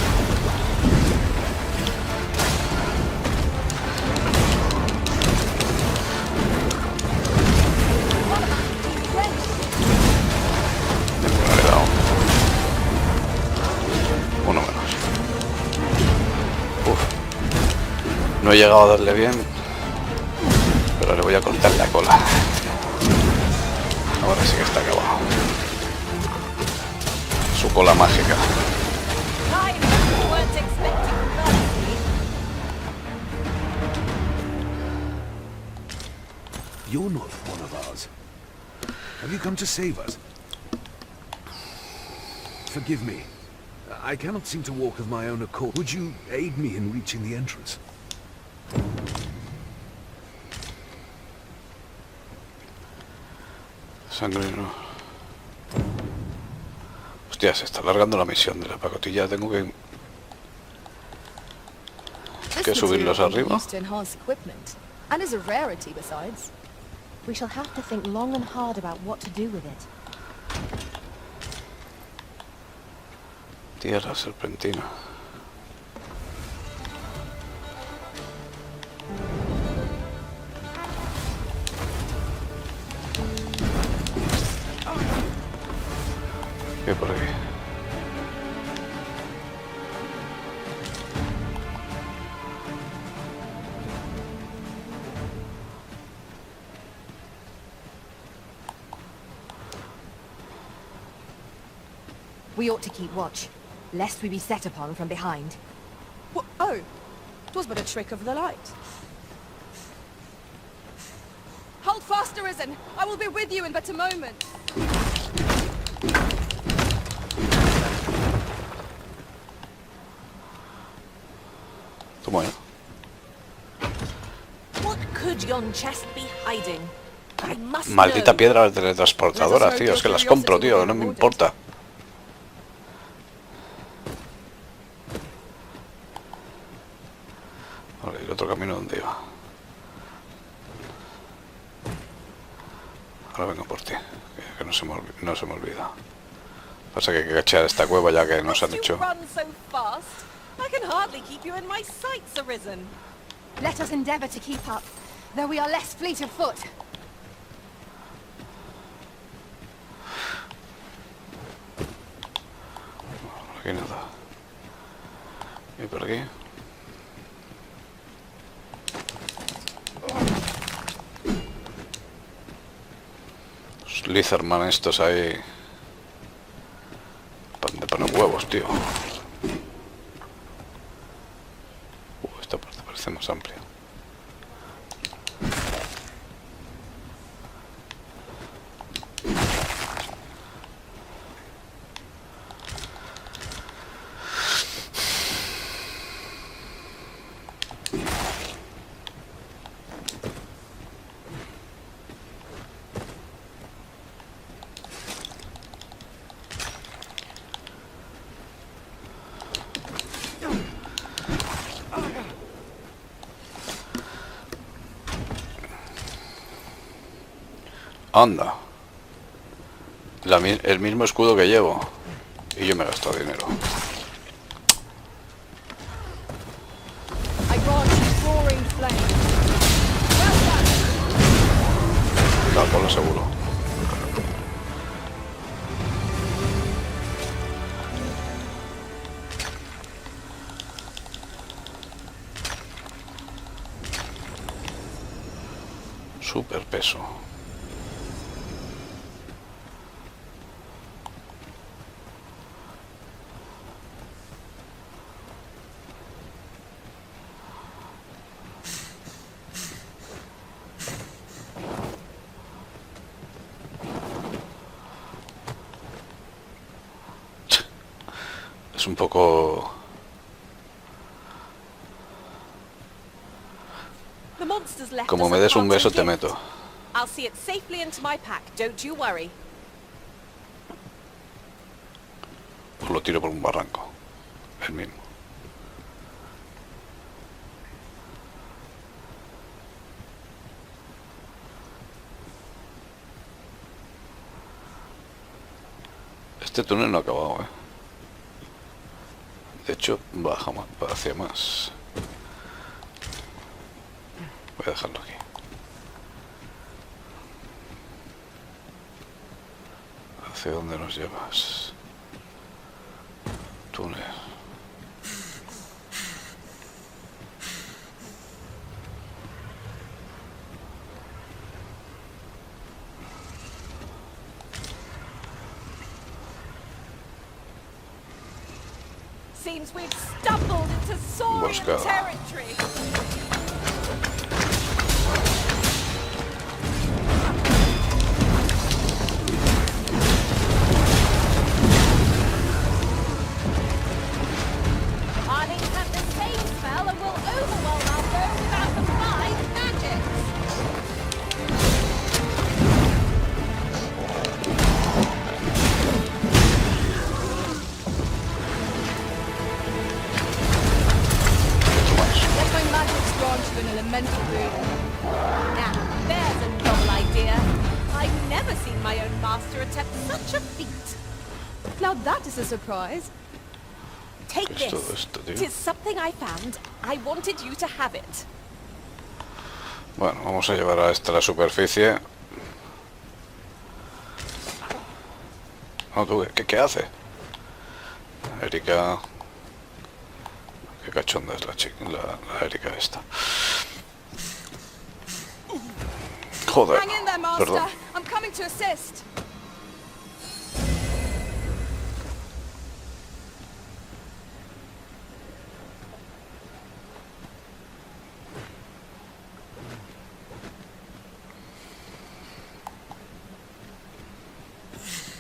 Me he dado uno menos. Uf. No he llegado a darle bien, pero le voy a cortar la cola. Ahora sí que está acabado. Su cola mágica. I weren't expecting mercy. You're not one of ours. Have you come to save us? Forgive me. I cannot seem to walk of my own accord. Would you aid me in reaching the entrance? Sangre no. Hostia, se está alargando la misión de la pacotilla. Tengo que subirlos arriba. Used to enhance equipment, and is a rarity besides. We shall have to think long and hard about what to do with it. Tierra serpentina. ¿Qué por aquí? We ought to keep watch, lest we be set upon from behind. Oh, 'twas but a trick of the light. Hold fast, Arisen! I will be with you in but a moment. Toma ya. What could yon chest be hiding? I must Maldita know. piedra teletransportadora, tío. Es que las compro, tío. No me importa. Vale, ¿y el otro camino dónde iba? Ahora vengo por ti. Que no se me olvida. Pasa que hay que cachear esta cueva ya que nos han hecho. Run so fast. I can hardly keep you in my sights, Arisen. Let us endeavor to keep up, though we are less fleet of foot. Aquí nada. ¿Y por aquí? Los Lizardman estos ahí. De poner huevos, tío. Esta parte parece más amplia. Anda. El mismo escudo que llevo. Y yo me he gastado dinero. Con lo seguro. Super peso. Es un poco... Como me des un beso te meto. I'll see it safely into my pack, don't you worry. O lo tiro por un barranco. El mismo. Este túnel no ha acabado, ¿eh? De hecho, baja más, va hacia más. Voy a dejarlo aquí. ¿Hacia dónde nos llevas? Túnel. Seems we've stumbled into Saurian territory. Arlene had the same spell and will overwhelm our foe without the 5 magics. Let my magics grant you an elemental boon. Now, there's a novel idea. I've never seen my own master attempt such a feat. Now that is a surprise. Take this. It is something I found. I wanted you to have it. Bueno, vamos a llevar a esta a la superficie. No, tú, ¿qué hace? Erika... Qué cachonda es la chica, la Erika esta. Joder, Hang in there, master. perdón. I'm coming to assist.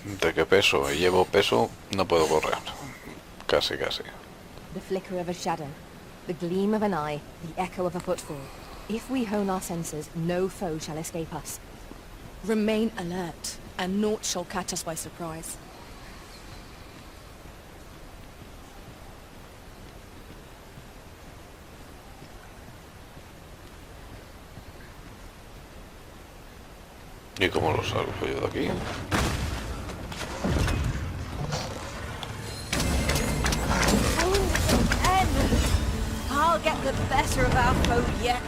De que peso y llevo peso, no puedo correr. Casi, casi. The flicker of a shadow, the gleam of an eye, the echo of a footfall. If we hone our senses, no foe shall escape us. Remain alert, and naught shall catch us by surprise. ¿Y cómo lo salgo yo de aquí? I'll get the better of our foe yet.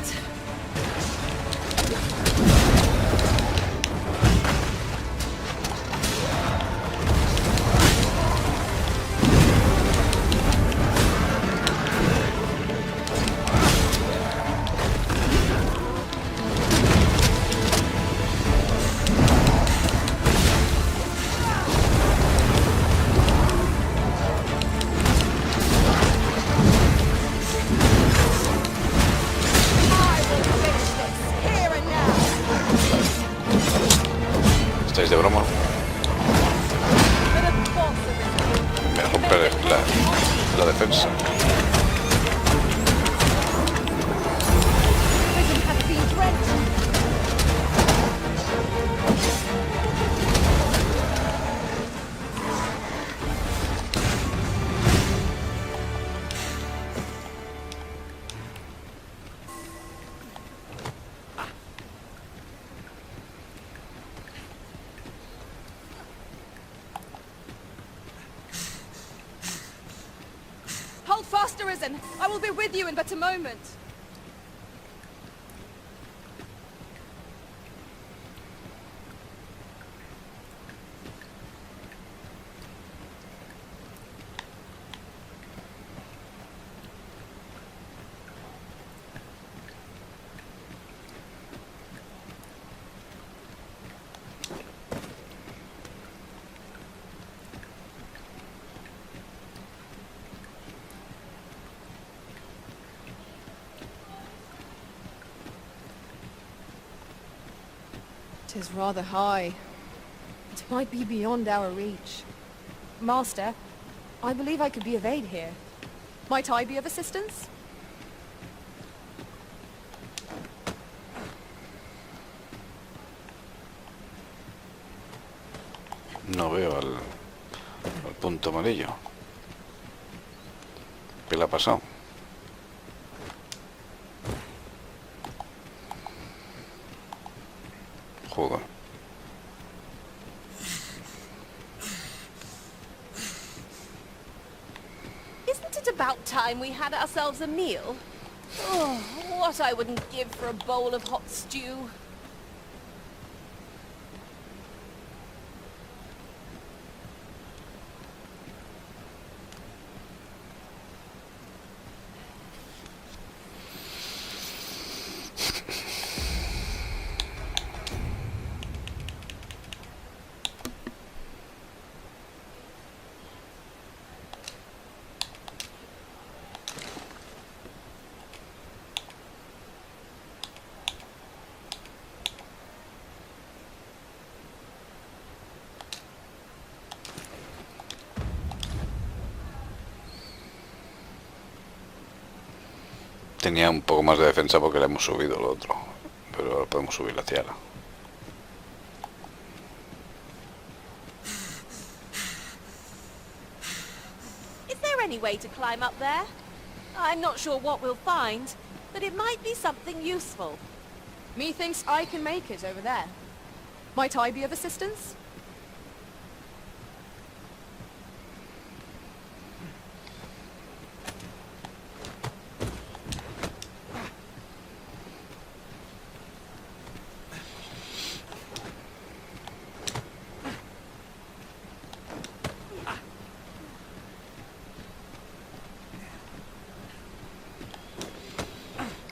¿Estáis de broma? Me rompe la defensa. Hold fast, Arisen! I will be with you in but a moment! It is rather high. It might be beyond our reach. Master, I believe I could be of aid here. Might I be of assistance? No veo al punto amarillo. ¿Qué le ha pasado? Joder. Isn't it about time we had ourselves a meal? Oh, what I wouldn't give for a bowl of hot stew. Tenía un poco más de defensa porque le hemos subido el otro, pero ahora podemos subir hacia Ahora. Is there any way to climb up there? I'm not sure what we'll find, but it might be something useful. Methinks I can make it over there. Might I be of assistance?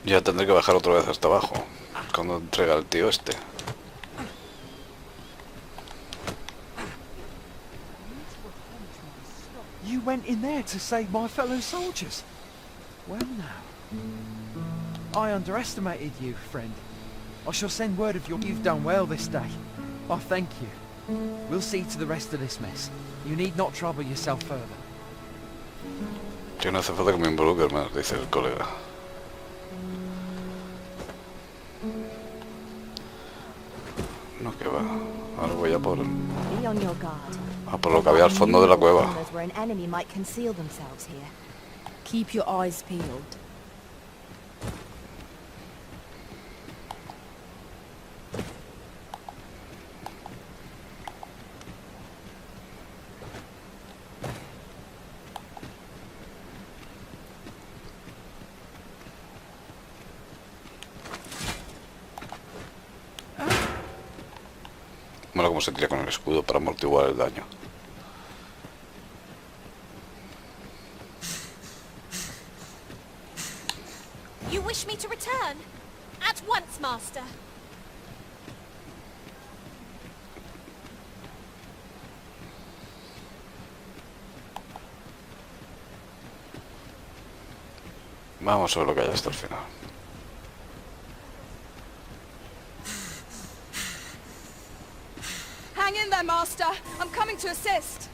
Ya tendré que bajar otra vez hasta abajo, cuando entrega el tío este. You went in there to save my fellow soldiers. Well now. I underestimated you, friend. I shall send word of you've done well this day. I thank you. We'll see to the rest of this mess. You need not trouble yourself further. Que no hace falta que me involucre más, dice el colega. No, que va. Ahora voy a por... Be on your guard. por lo que había al fondo de la cueva. Where an enemy might conceal themselves here. Keep your eyes peeled. Bueno, como se tira con el escudo para amortiguar el daño. You wish me to return? At once, master. Vamos a ver lo que hay hasta el final. Hang in there, Master. I'm coming to assist.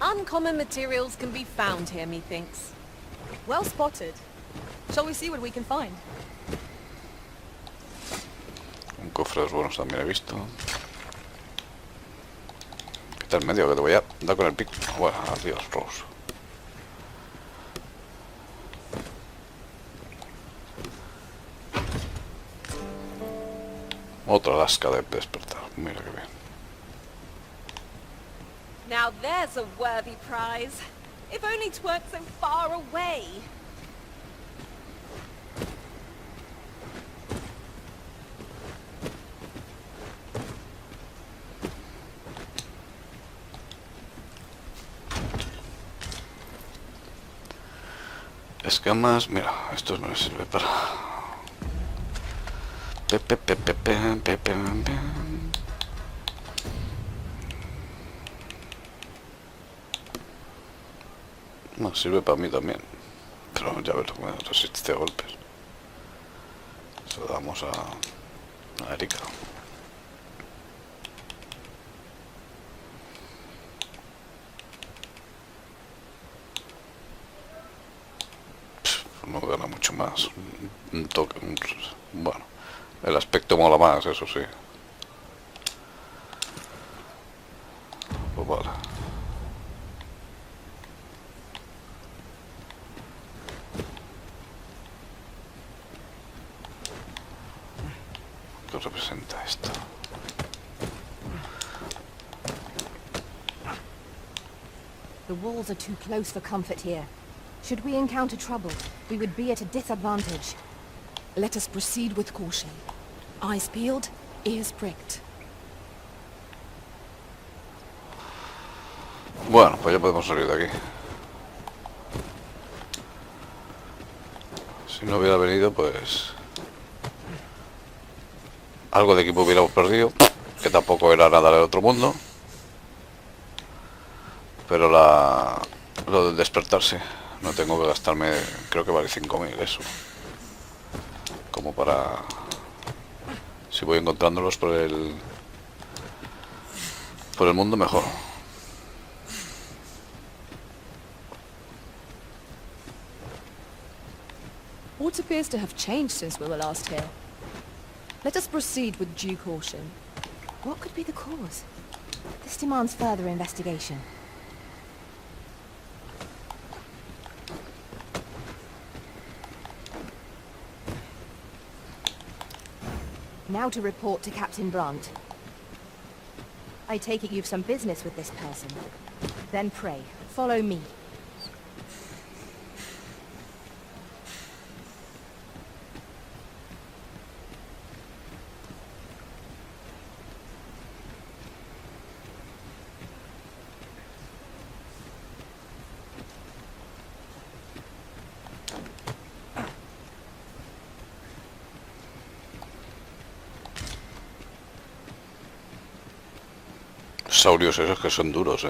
Uncommon materials can be found here, methinks. Well spotted. Shall we see what we can find? Un cofres buenos también he visto. Quita el medio que te voy a dar con el pico. Bueno, adiós, Rose. Otra lasca de despertar. Mira que bien. Now there's a worthy prize. If only 'tweren't so far away. Escamas, mira, esto no me sirve para... No, sirve para mí también. Pero ya ves, me resiste a golpes. Se lo damos a Erika. No gana mucho más. Un toque, bueno, el aspecto mola más, eso sí. Pues vale. ¿Qué representa esto? The walls are too close for comfort here. Should we encounter trouble, we would be at a disadvantage. Let us proceed with caution. Eyes peeled, ears pricked. Bueno, pues ya podemos salir de aquí. Si no hubiera venido, pues... algo de equipo hubiéramos perdido, que tampoco era nada del otro mundo. Pero lo del despertarse, no tengo que gastarme, creo que vale 5.000 eso. Como para... si voy encontrándolos por el mundo, mejor. What appears to have changed since we were last here? Let us proceed with due caution. What could be the cause? This demands further investigation. Now to report to Captain Brandt. I take it you've some business with this person. Then pray, follow me. saurios esos que son duros,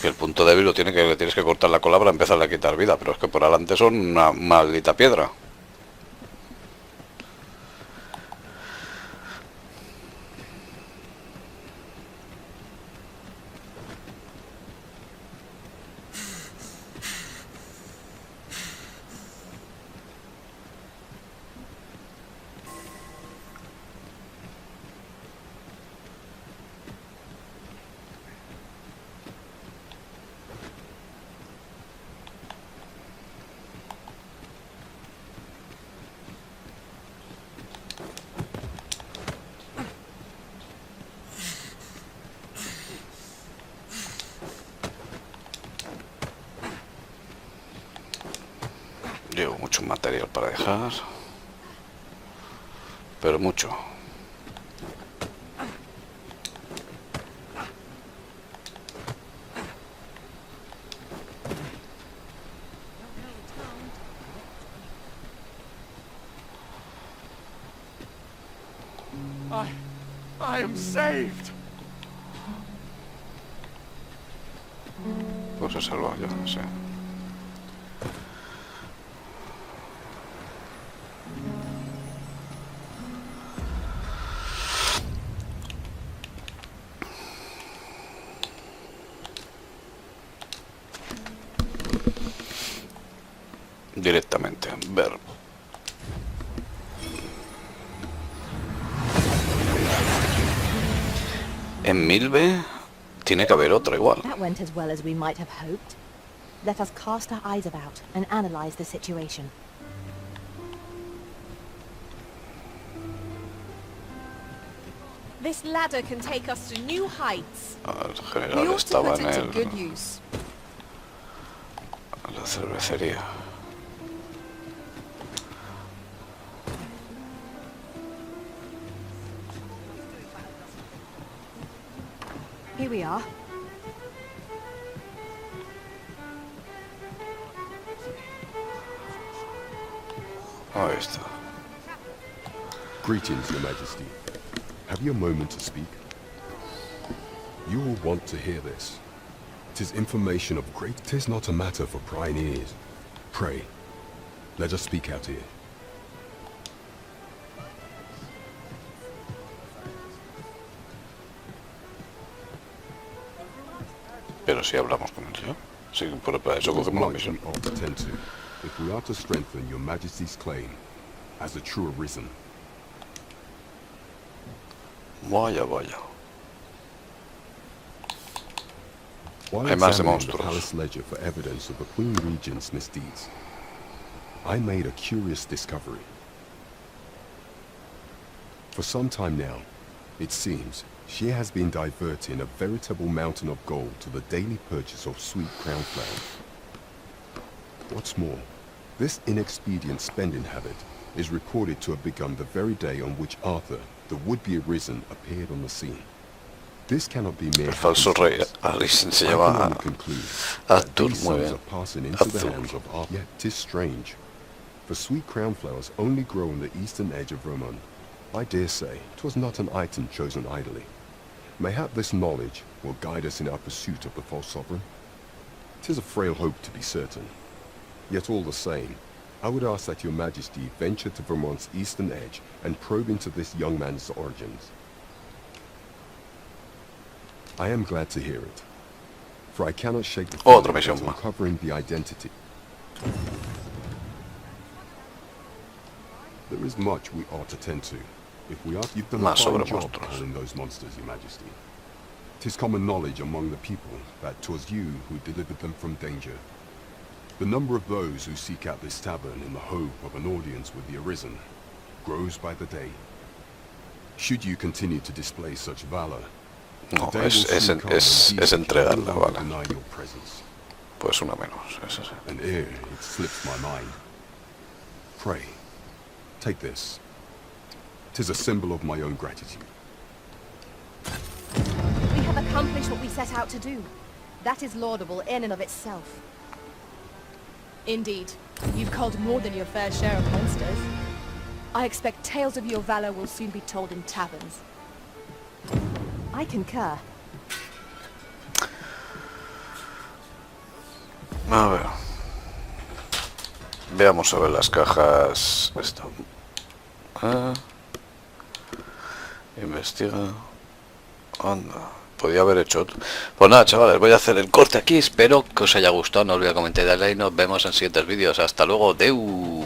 Que el punto débil lo tiene que le tienes que cortar la cola para empezar a quitar vida, pero es que por adelante son una maldita piedra. Llevo mucho material para dejar, pero mucho. I am saved. Pues se salva yo, no sé. Directamente, ver. En Milbe tiene que haber otra igual. That went as well as we might have hoped. Let us cast our eyes about and analyze the situation. This ladder can take us to new heights. El We general ought to estaba put en it to good el, use. en la cervecería. Here we are. Ahí está. Greetings, Your Majesty. Have you a moment to speak? You will want to hear this. 'Tis information of great... 'Tis not a matter for prying ears. Pray, let us speak out here. Pero si hablamos con él, ¿yo? Sí, por eso There's cogemos la much misión. we ought to tend to, if we are to strengthen Your Majesty's claim as a true Arisen. Vaya, vaya. While Hay más de examining the monstruos. palace ledger for evidence of the Queen Regent's misdeeds, I made a curious discovery. For some time now, it seems, she has been diverting a veritable mountain of gold to the daily purchase of sweet crown flowers. What's more, this inexpedient spending habit is reported to have begun the very day on which Arthur, the would-be Arisen, appeared on the scene. This cannot be mere El falso rey Arisen se llama Arthur, muy bien. passing into the Arthur. hands of Arthur. Yet 'tis strange, for sweet crown flowers only grow on the eastern edge of Roman. I dare say 'twas not an item chosen idly. Mayhap this knowledge will guide us in our pursuit of the false sovereign. 'Tis a frail hope to be certain. Yet all the same, I would ask that Your Majesty venture to Vermont's eastern edge and probe into this young man's origins. I am glad to hear it, for I cannot shake the Otra feeling misión that más. uncovering the identity. There is much we ought to tend to. If we are, you've done a Más fine sobre job monstruos. calling those monsters, Your Majesty. 'Tis common knowledge among the people that 'twas you who delivered them from danger. The number of those who seek out this tavern in the hope of an audience with the Arisen grows by the day. Should you continue to display such valor, No, the day will soon come when these es who entregarla, no longer vale. deny your presence. Pues una menos, es ese. And ere it slips my mind, pray, take this. 'Tis a symbol of my own gratitude. We have accomplished what we set out to do. That is laudable in and of itself. Indeed, you've culled more than your fair share of monsters. I expect tales of your valor will soon be told in taverns. I concur. A ver. Veamos a ver las cajas. Esto. Investiga. Anda. Podía haber hecho otro. Pues nada, chavales, voy a hacer el corte aquí. Espero que os haya gustado. No olvidéis comentar y darle like. Nos vemos en siguientes vídeos. Hasta luego. Deu.